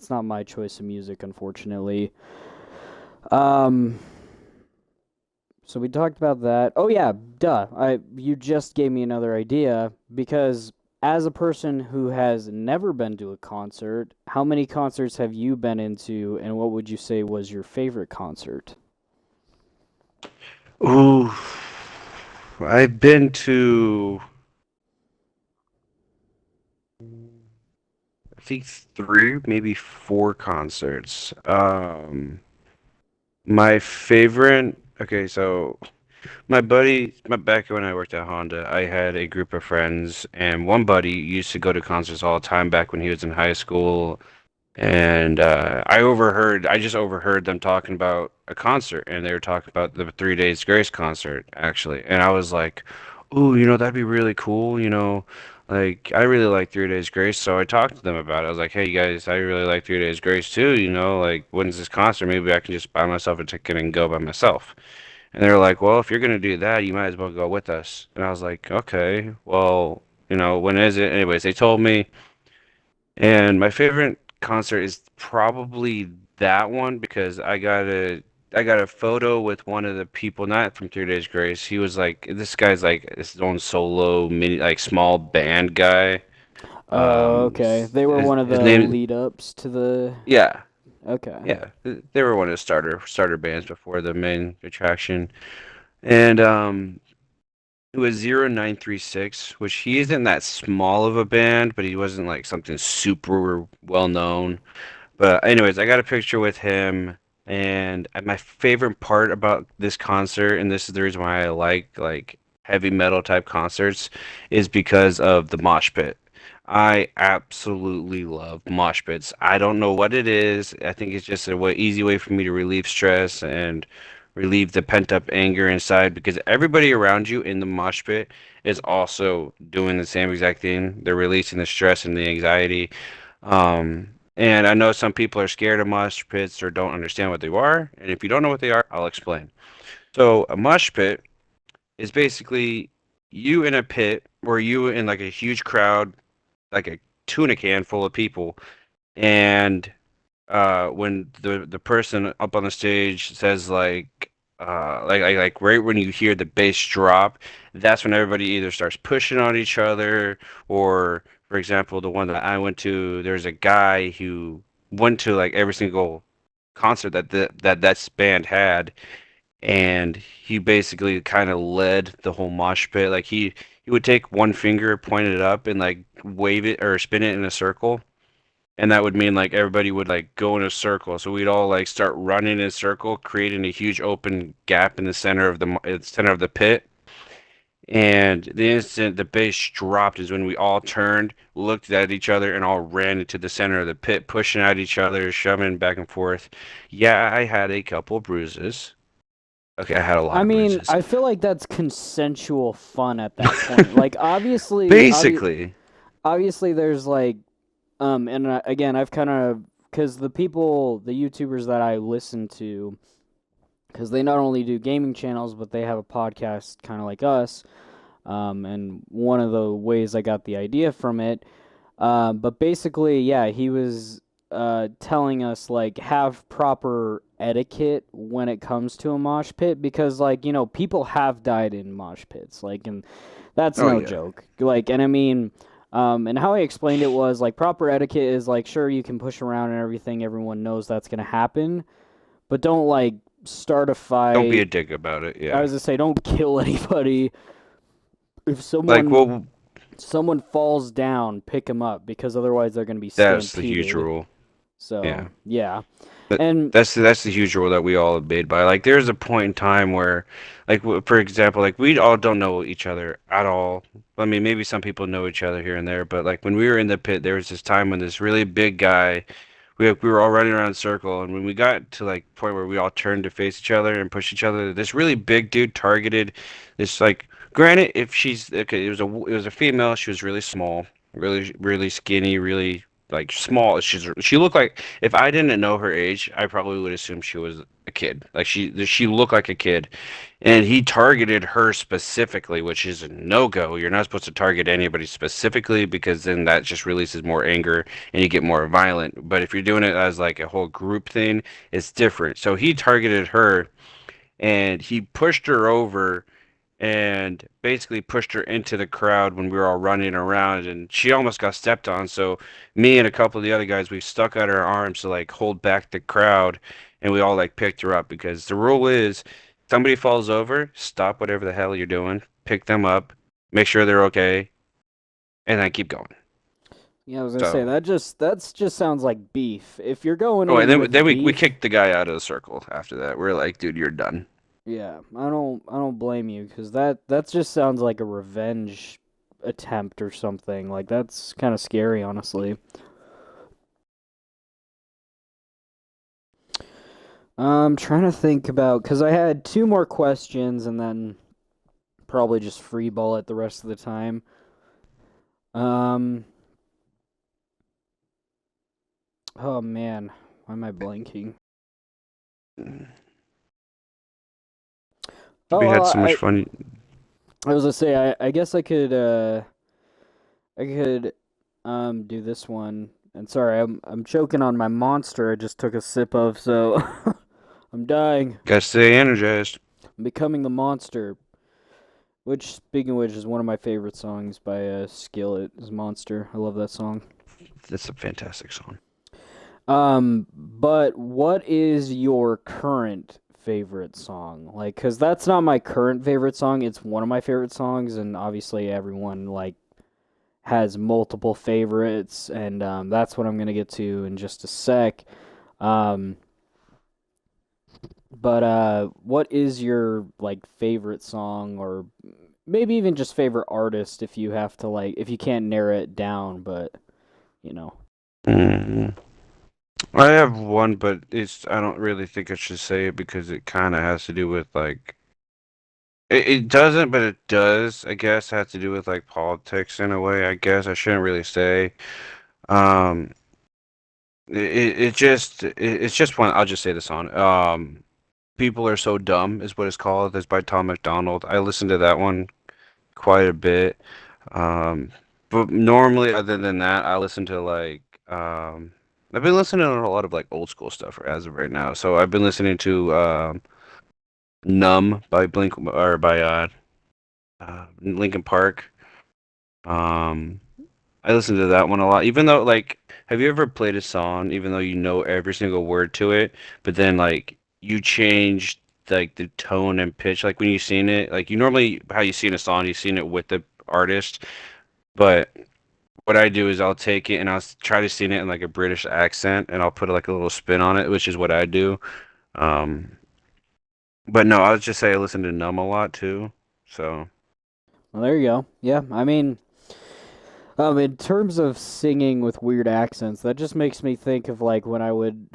not my choice of music, unfortunately. Um. So we talked about that. Oh yeah, duh. You just gave me another idea because as a person who has never been to a concert, how many concerts have you been into, and what would you say was your favorite concert?
Ooh, I've been to I think three, maybe four concerts. My favorite. Okay, so back when I worked at Honda, I had a group of friends, and one buddy used to go to concerts all the time back when he was in high school. And I just overheard them talking about a concert, and they were talking about the 3 Days Grace concert, actually. And I was like, "Ooh, that'd be really cool, like I really like 3 Days Grace." So I talked to them about it. I was like, "Hey, you guys, I really like 3 Days Grace too, like when's this concert? Maybe I can just buy myself a ticket and go by myself." And they were like, "Well, if you're gonna do that, you might as well go with us." And I was like, "Okay, well, when is it?" Anyways, they told me. And my favorite concert is probably that one because I got a photo with one of the people, not from 3 Days Grace. He was like this guy's like his own solo mini like small band guy.
Oh, okay. They were one of
His
the
name,
lead ups to the.
yeah,
Okay.
yeah. They were one of the starter bands before the main attraction. And it was 0936, which he isn't that small of a band, but he wasn't like something super well known. But anyways, I got a picture with him, and my favorite part about this concert, and this is the reason why I like heavy metal type concerts is because of the mosh pit. I absolutely love mosh pits. I don't know what it is. I think it's just a easy way for me to relieve stress and relieve the pent up anger inside because everybody around you in the mosh pit is also doing the same exact thing. They're releasing the stress and the anxiety. And I know some people are scared of mosh pits or don't understand what they are. And if you don't know what they are, I'll explain. So a mosh pit is basically you in a pit where you in like a huge crowd, like a tuna can full of people, and when the person up on the stage says like right when you hear the bass drop, that's when everybody either starts pushing on each other or for example the one that I went to, there's a guy who went to like every single concert that band had, and he basically kind of led the whole mosh pit. Like he would take one finger, point it up, and like wave it or spin it in a circle, and that would mean like everybody would like go in a circle. So we'd all like start running in a circle, creating a huge open gap in the center of center of the pit. And the instant the bass dropped is when we all turned, looked at each other, and all ran into the center of the pit, pushing at each other, shoving back and forth. Yeah, I had a couple bruises. Okay, I had a lot
I
of
mean,
bruises.
I feel like that's consensual fun at that point. Like,
Basically,
obviously, there's like, and again, I've kind of, because the YouTubers that I listen to, because they not only do gaming channels, but they have a podcast kind of like us. And one of the ways I got the idea from it, but basically, yeah, he was telling us like have proper etiquette when it comes to a mosh pit because like people have died in mosh pits like and that's
oh
no
yeah,
joke like and I mean and how I explained it was like proper etiquette is like sure you can push around and everything everyone knows that's gonna happen but don't like start a
don't be a
fight.
dick about it.
I
Yeah,
was gonna say don't kill anybody if
like
someone falls down pick them up because otherwise they're gonna be
that's the huge
stampeded.
rule. Yeah.
So yeah.
That
And
that's the huge rule that we all obeyed by. Like there's a point in time where, like for example, like we all don't know each other at all. I mean, maybe some people know each other here and there, but like when we were in the pit, there was this time when this really big guy, we were all running around in a circle, and when we got to like point where we all turned to face each other and push each other, this really big dude targeted this like. Granted, if she's okay, it was a female. She was really small, really skinny, really like small. She looked like if I didn't know her age, I probably would assume she was a kid. Like she looked like a kid, and he targeted her specifically, which is a no-go. You're not supposed to target anybody specifically because then that just releases more anger and you get more violent. But if you're doing it as like a whole group thing, it's different. So he targeted her and he pushed her over and basically pushed her into the crowd when we were all running around and she almost got stepped on. So me and a couple of the other guys, we stuck out our arms to like hold back the crowd and we all like picked her up because the rule is somebody falls over, stop whatever the hell you're doing, pick them up, make sure they're okay, and then keep going.
yeah, I was gonna say
So
that's just sounds like beef. If you're going
oh, and
in
then
with
we
beef,
kicked the guy out of the circle after that. We're like, dude, you're done.
yeah, I don't blame you because that just sounds like a revenge attempt or something. Like that's kind of scary, honestly. I'm trying to think about because I had two more questions and then probably just free ball it the rest of the time. Um, oh man, why am I blanking? Oh,
We
well,
had so much fun.
I was gonna say I guess I could do this one. And sorry, I'm choking on my monster I just took a sip of, so I'm dying.
Gotta stay energized.
I'm becoming the monster. Which, speaking of which, is one of my favorite songs by Skillet. Is Monster. I love that song.
That's a fantastic song.
But what is your current favorite song? Like, cause that's not my current favorite song. It's one of my favorite songs, and obviously everyone like has multiple favorites, and that's what I'm gonna get to in just a sec. Um, but what is your like favorite song or maybe even just favorite artist if you have to like if you can't narrow it down, but you know.
Mm. I have one, but I don't really think I should say it because it kind of has to do with like it doesn't, but it does. I guess have to do with like politics in a way. I guess I shouldn't really say. Um, it's just one. I'll just say this on. People Are So Dumb is what it's called. It's by Tom McDonald. I listened to that one quite a bit. Um, but normally, other than that, I listen to like I've been listening to a lot of like old school stuff as of right now. So I've been listening to Numb by Blink or by Linkin Park. Um, I listen to that one a lot. Even though like, have you ever played a song even though you know every single word to it, but then like you change like the tone and pitch like when you seen it, like you normally how you seen a song, you seen it with the artist, but what I do is I'll take it and try to sing it in like a British accent and I'll put like a little spin on it, which is what I do. Um, but no, I would just say I listen to Numb a lot too. So,
Well, there you go. Yeah, I mean, in terms of singing with weird accents, that just makes me think of like when I would,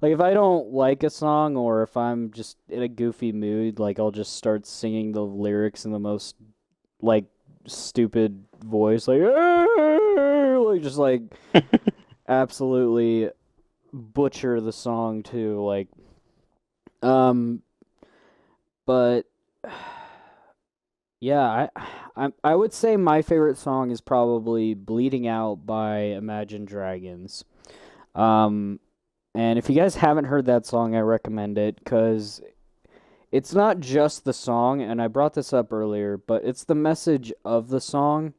like if I don't like a song or if I'm just in a goofy mood, like I'll just start singing the lyrics in the most like stupid voice, like, like just like absolutely butcher the song too, like, um, but yeah, I would say my favorite song is probably "Bleeding Out" by Imagine Dragons. Um, and if you guys haven't heard that song, I recommend it because it's not just the song, and I brought this up earlier, but it's the message of the song.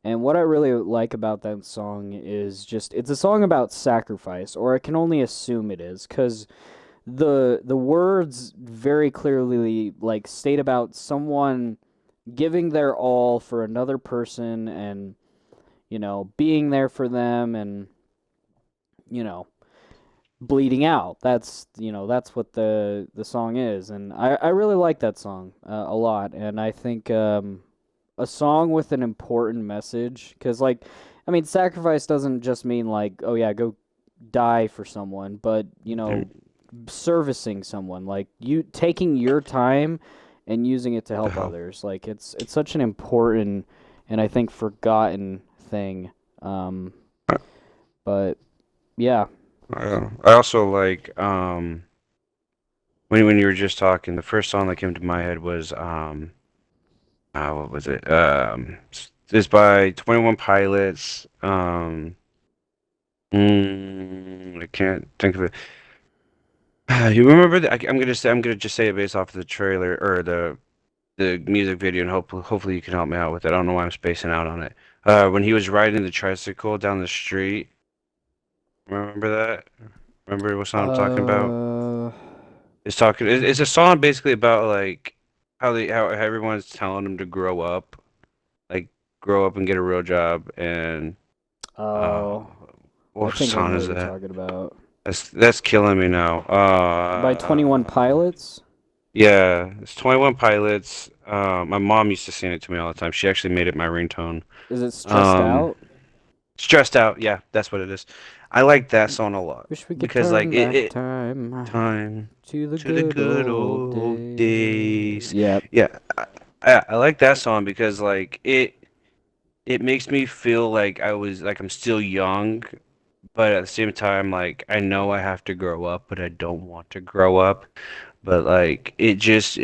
And what I really like about that song is just it's a song about sacrifice, or I can only assume it is, because the words very clearly like state about someone giving their all for another person and being there for them and you know bleeding out. That's what the song is, and I really like that song a lot, and I think a song with an important message, because like I mean sacrifice doesn't just mean like, oh yeah, go die for someone, but servicing someone, like you taking your time and using it to
what the
help
hell?
others. Like it's such an important and I think forgotten thing. Um, but yeah.
I also like when you were just talking, the first song that came to my head was what was it? It's by 21 Pilots. I can't think of it. You remember that? I'm gonna just say it based off of the trailer or the music video, and hopefully you can help me out with it. I don't know why I'm spacing out on it. When he was riding the tricycle down the street, remember that? Remember what song I'm talking about?
Uh,
It's a song basically about like how everyone's telling him to grow up, like grow up and get a real job, and uh,
oh, I
what
think I
song
know what
is
you're
that?
talking about.
That's killing me now.
By 21 Pilots?
Yeah, it's 21 Pilots. My mom used to sing it to me all the time. She actually made it my ringtone.
Is it Stressed
Um,
Out?
Stressed Out. Yeah, that's what it is. I like that song a lot
Wish we could
because like
turn back
it
time
time
to the
to the
good
good
old
old
days.
days.
Yep.
Yeah, I like that song because like it makes me feel like I'm still young, but at the same time like I know I have to grow up, but I don't want to grow up. But like it's just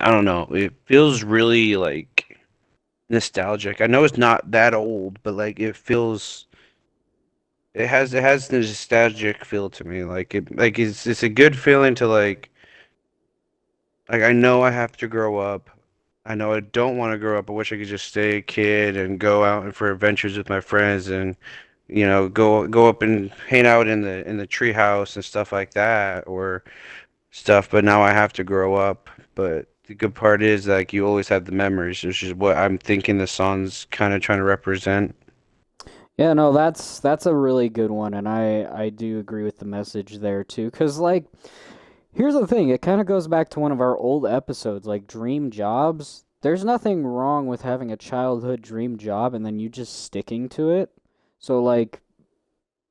I don't know. It feels really like nostalgic. I know it's not that old, but like it has the nostalgic feel to me. It's a good feeling to like I know I have to grow up. I know I don't want to grow up. I wish I could just stay a kid and go out and for adventures with my friends and go up and hang out in the tree house and stuff like that or stuff, but now I have to grow up. But the good part is like you always have the memories, which is what I'm thinking the song's kind of trying to represent.
Yeah, no, that's a really good one, and I do agree with the message there too. Cause like, here's the thing, it kind of goes back to one of our old episodes, like dream jobs. there's nothing wrong with having a childhood dream job and then you just sticking to it. So like,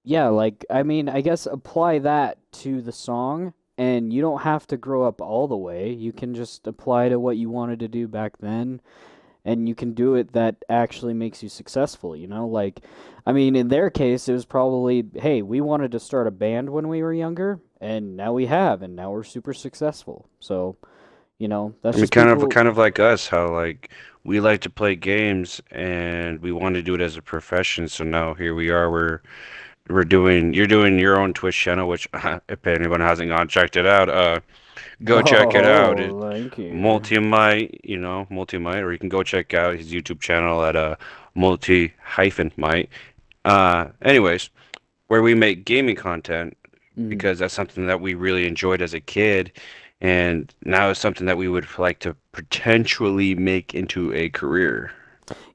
yeah, like I mean, I guess apply that to the song and you don't have to grow up all the way. You can just apply to what you wanted to do back then and you can do it that actually makes you successful, you know? Like, I mean, in their case, it was probably, hey, we wanted to start a band when we were younger, and now we have, and now we're super successful. So,
I
that's
mean,
just people.
kind of like us, how like we like to play games and we want to do it as a profession. So now here we are. We're doing you're doing your own Twitch channel, which if anyone hasn't gone checked it out, go check it out. It,
Oh, thank you.
Multi-Might, Multi-Might, or you can go check out his YouTube channel at multi-might. Anyways, where we make gaming content
Mm.
because that's something that we really enjoyed as a kid, and now it's something that we would like to potentially make into a career.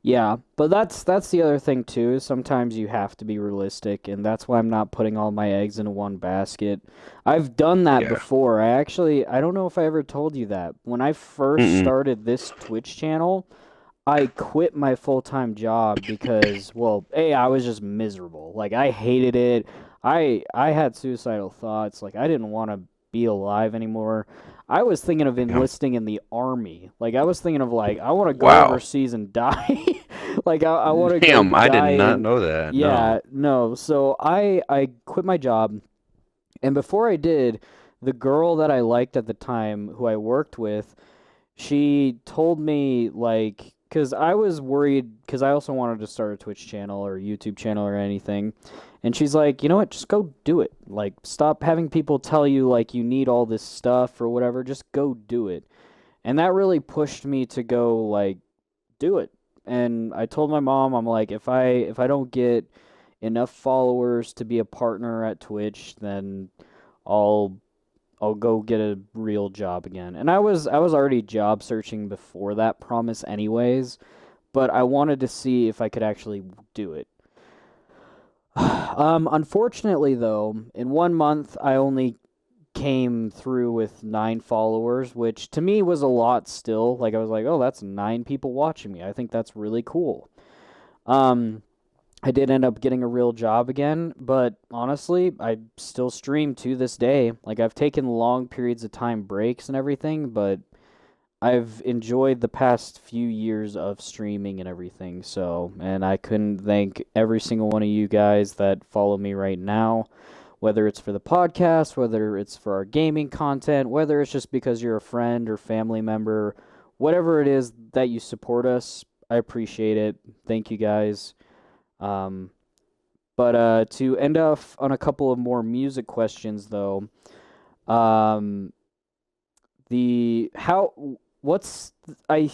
Yeah, but that's the other thing too. Is sometimes you have to be realistic, and that's why I'm not putting all my eggs into one basket. I've done that
Yeah.
before. I don't know if I ever told you that. When I first
Mm-mm.
started this Twitch channel, I quit my full-time job because, well, A, I was just miserable. Like I hated it. I had suicidal thoughts. Like I didn't want to be alive anymore. I was thinking of
Yeah.
enlisting in the army. Like I was thinking of like I want to go
Wow.
overseas and die. Like I want to go
Damn, I did
die
not
in
know that. No.
yeah, no. So I quit my job and before I did, the girl that I liked at the time who I worked with she told me like because I was worried because I also wanted to start a Twitch channel or YouTube channel or anything, and she's like, you know what, just go do it. Like, stop having people tell you like you need all this stuff or whatever. Just go do it, and that really pushed me to go like do it. And I told my mom, I'm like, if I don't get enough followers to be a partner at Twitch, then I'll I'll go get a real job again. And I was already job searching before that promise anyways, but I wanted to see if I could actually do it. Unfortunately though, in 1 month I only came through with 9 followers, which to me was a lot still. Like I was like, "Oh, that's 9 people watching me. I think that's really cool." Um I did end up getting a real job again, but honestly, I still stream to this day. Like I've taken long periods of time breaks and everything, but I've enjoyed the past few years of streaming and everything. So, and I couldn't thank every single one of you guys that follow me right now, whether it's for the podcast, whether it's for our gaming content, whether it's just because you're a friend or family member, whatever it is that you support us, I appreciate it. Thank you guys. Um, but to end off on a couple of more music questions, though, um, the how what's I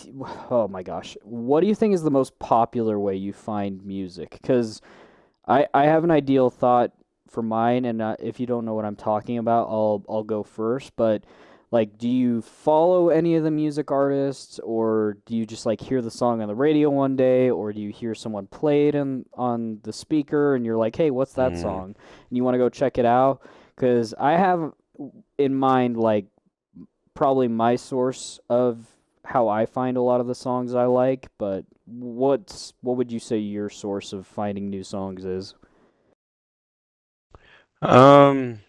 oh my gosh, what do you think is the most popular way you find music? Because I have an ideal thought for mine, and if you don't know what I'm talking about, I'll go first. But like, do you follow any of the music artists, or do you just like hear the song on the radio one day, or do you hear someone play it on the speaker, and you're like, hey, what's that
Mm.
song? And you want to go check it out? Because I have in mind like probably my source of how I find a lot of the songs I like, but what would you say your source of finding new songs is?
Um,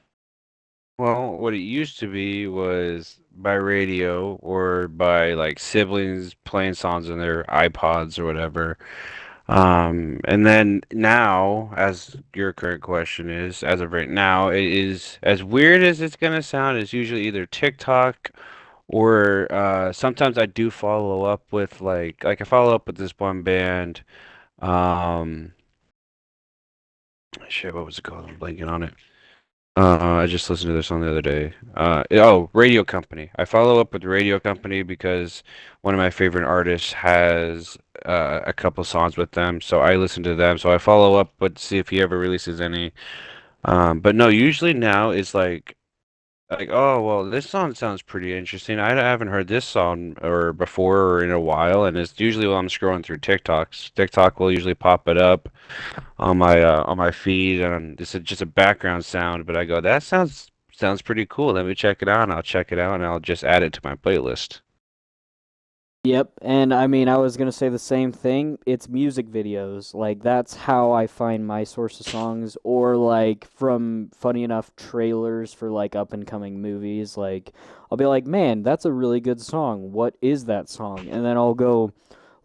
well, what it used to be was by radio or by like siblings playing songs on their iPods or whatever. And then now, as your current question is, as of right now, it is as weird as it's gonna sound, it's usually either TikTok or sometimes I do follow up with like I follow up with this one band. Um, shit, what was it called? I'm blanking on it. I just listened to this song the other day. Radio Company. I follow up with Radio Company because one of my favorite artists has a couple songs with them, so I listen to them. So I follow up, but see if he ever releases any. But no, usually now it's like, oh, well, this song sounds pretty interesting. I haven't heard this song or before or in a while, and it's usually while I'm scrolling through TikToks. TikTok will usually pop it up on my feed, and it's just a background sound. But I go, that sounds pretty cool. Let me check it out, and I'll check it out, and I'll just add it to my playlist.
Yep, and I mean, I was gonna say the same thing. It's music videos. Like, that's how I find my source of songs, or like from funny enough trailers for like up and coming movies. Like, I'll be like, man, that's a really good song. What is that song? And then I'll go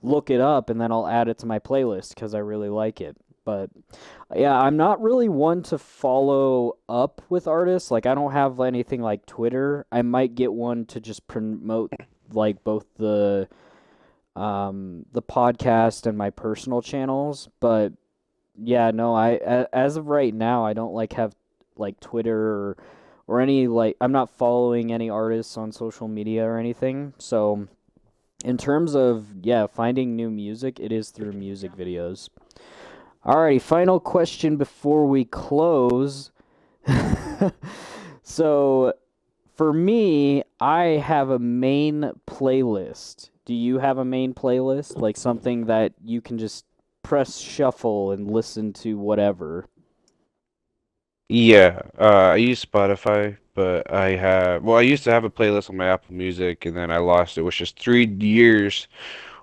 look it up, and then I'll add it to my playlist because I really like it. But yeah, I'm not really one to follow up with artists. Like, I don't have anything like Twitter. I might get one to just promote like both the podcast and my personal channels. But yeah, no, as of right now, I don't like have like Twitter or any like I'm not following any artists on social media or anything. So in terms of yeah, finding new music, it is through music videos. Alrighty, final question before we close. So for me, I have a main playlist. Do you have a main playlist? Like something that you can just press shuffle and listen to whatever?
Yeah, I use Spotify, but I used to have a playlist on my Apple Music, and then I lost it, which is 3 years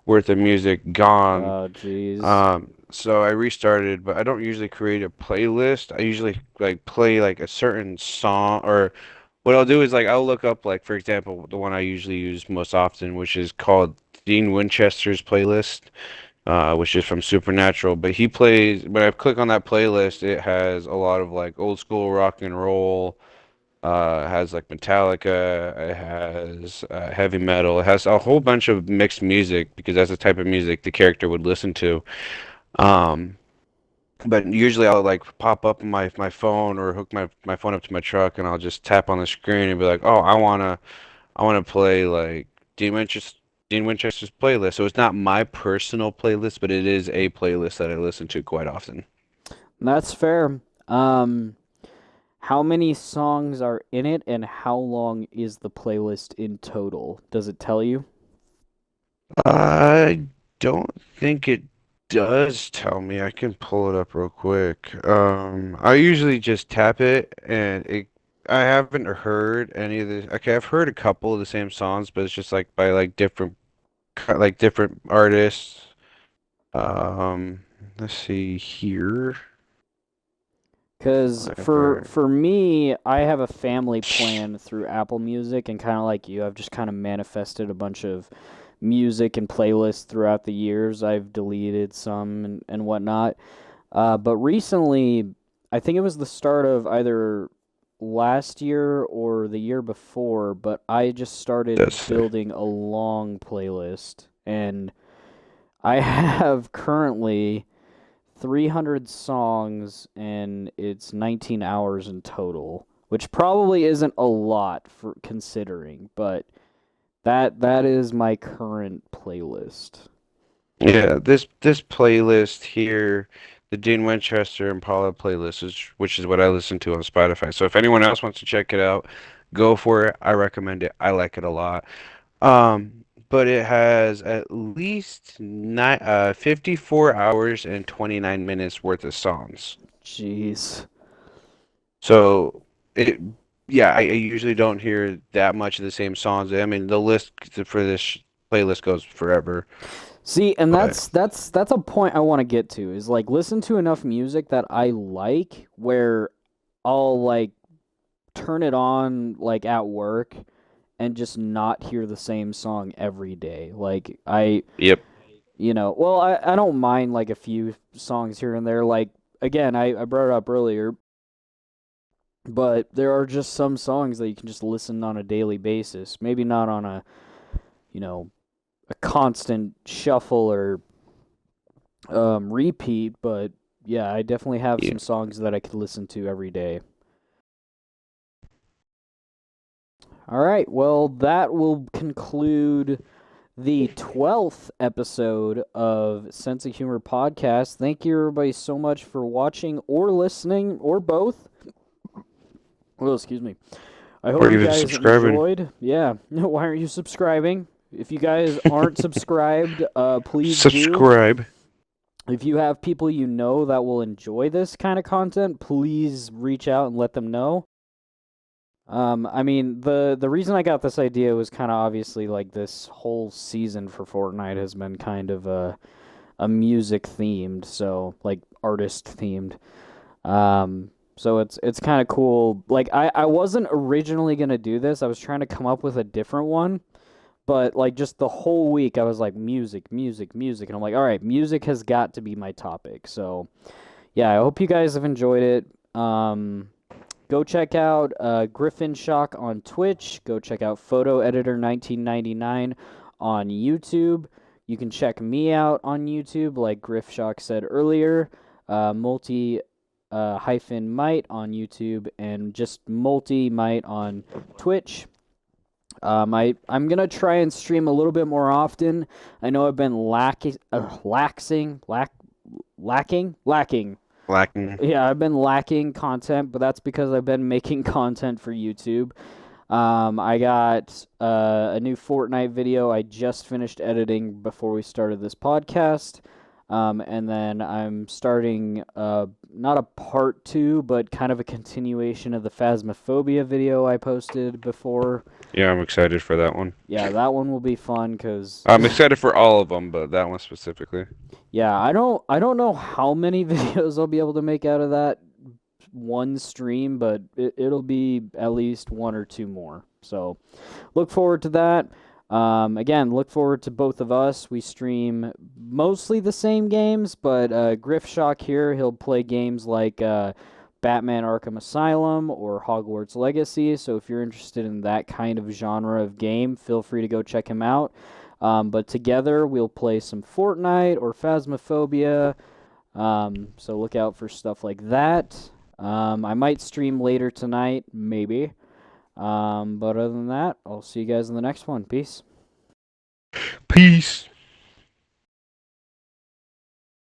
worth of music gone.
Oh, jeez.
So I restarted, but I don't usually create a playlist. I usually like play like a certain song, or what I'll do is like I'll look up like for example the one I usually use most often, which is called Dean Winchester's playlist, which is from Supernatural. But he plays when I click on that playlist, it has a lot of like old school rock and roll. It has like Metallica, it has heavy metal, it has a whole bunch of mixed music because that's the type of music the character would listen to. Um, but usually I'll like pop up on my phone or hook my phone up to my truck and I'll just tap on the screen and be like, oh, I wanna play like Dean Winchester Dean Winchester's playlist. So it's not my personal playlist, but it is a playlist that I listen to quite often.
That's fair. Um, how many songs are in it and how long is the playlist in total? Does it tell you?
I don't think it does tell me. I can pull it up real quick. I usually just tap it and I haven't heard any of the, okay, I've heard a couple of the same songs, but it's just like by like different artists. Um, let's see here.
Because for
Whatever.
for me, I have a family plan through Apple Music, and kind of like you, I've just kind of manifested a bunch of music and playlists throughout the years. I've deleted some and whatnot. But recently, I think it was the start of either last year or the year before, but I just
Does
started
say.
building a long playlist, and I have currently 300 songs and it's 19 hours in total, which probably isn't a lot for considering, but that is my current playlist.
Yeah, this playlist here, the Dean Winchester and Paula playlist, which is what I listen to on Spotify. So if anyone else wants to check it out, go for it. I recommend it. I like it a lot. But it has at least 54 hours and 29 minutes worth of songs.
Jeez.
So it, yeah, I usually don't hear that much of the same songs. I mean, the list for this playlist goes forever,
See, and
but
that's a point I want to get to is like listen to enough music that I like where I'll like turn it on like at work and just not hear the same song every day. Like
yep.
well, I don't mind like a few songs here and there. Like again, I brought it up earlier, but there are just some songs that you can just listen on a daily basis. Maybe not on you know, a constant shuffle or repeat, but yeah, I definitely have
Yeah.
some songs that I could listen to every day. All right, well, that will conclude the 12th episode of Sense of Humor Podcast. Thank you, everybody, so much for watching or listening, or both. Well, excuse me. I hope
Or
you
even
guys
subscribing.
enjoyed. Yeah, why aren't you subscribing? If you guys aren't subscribed, please do.
Subscribe.
If you have people you know that will enjoy this kind of content, please reach out and let them know. I mean, the reason I got this idea was kind of obviously like this whole season for Fortnite has been kind of a music themed, so like artist themed. So it's kind of cool. Like I wasn't originally gonna do this. I was trying to come up with a different one, but like just the whole week I was like music, music, music, and I'm like, all right, music has got to be my topic. So yeah, I hope you guys have enjoyed it. Go check out Griffin Shock on Twitch. Go check out Photo Editor 1999 on YouTube. You can check me out on YouTube, like Griff Shock said earlier. Multi hyphen might on YouTube and just multi might on Twitch. I'm gonna try and stream a little bit more often. I know I've been lacking.
Lacking.
Yeah, I've been lacking content, but that's because I've been making content for YouTube. I got a new Fortnite video I just finished editing before we started this podcast. And then I'm starting not a part two, but kind of a continuation of the Phasmophobia video I posted before.
Yeah, I'm excited for that one.
Yeah, that one will be fun because
I'm excited for all of them, but that one specifically.
yeah, I don't know how many videos I'll be able to make out of that one stream, but it'll be at least one or two more. So look forward to that. Again, look forward to both of us. We stream mostly the same games, but Griff Shock here, he'll play games like Batman Arkham Asylum or Hogwarts Legacy. So if you're interested in that kind of genre of game, feel free to go check him out. But together we'll play some Fortnite or Phasmophobia. So look out for stuff like that. I might stream later tonight, maybe. But other than that, I'll see you guys in the next one. Peace.
Peace.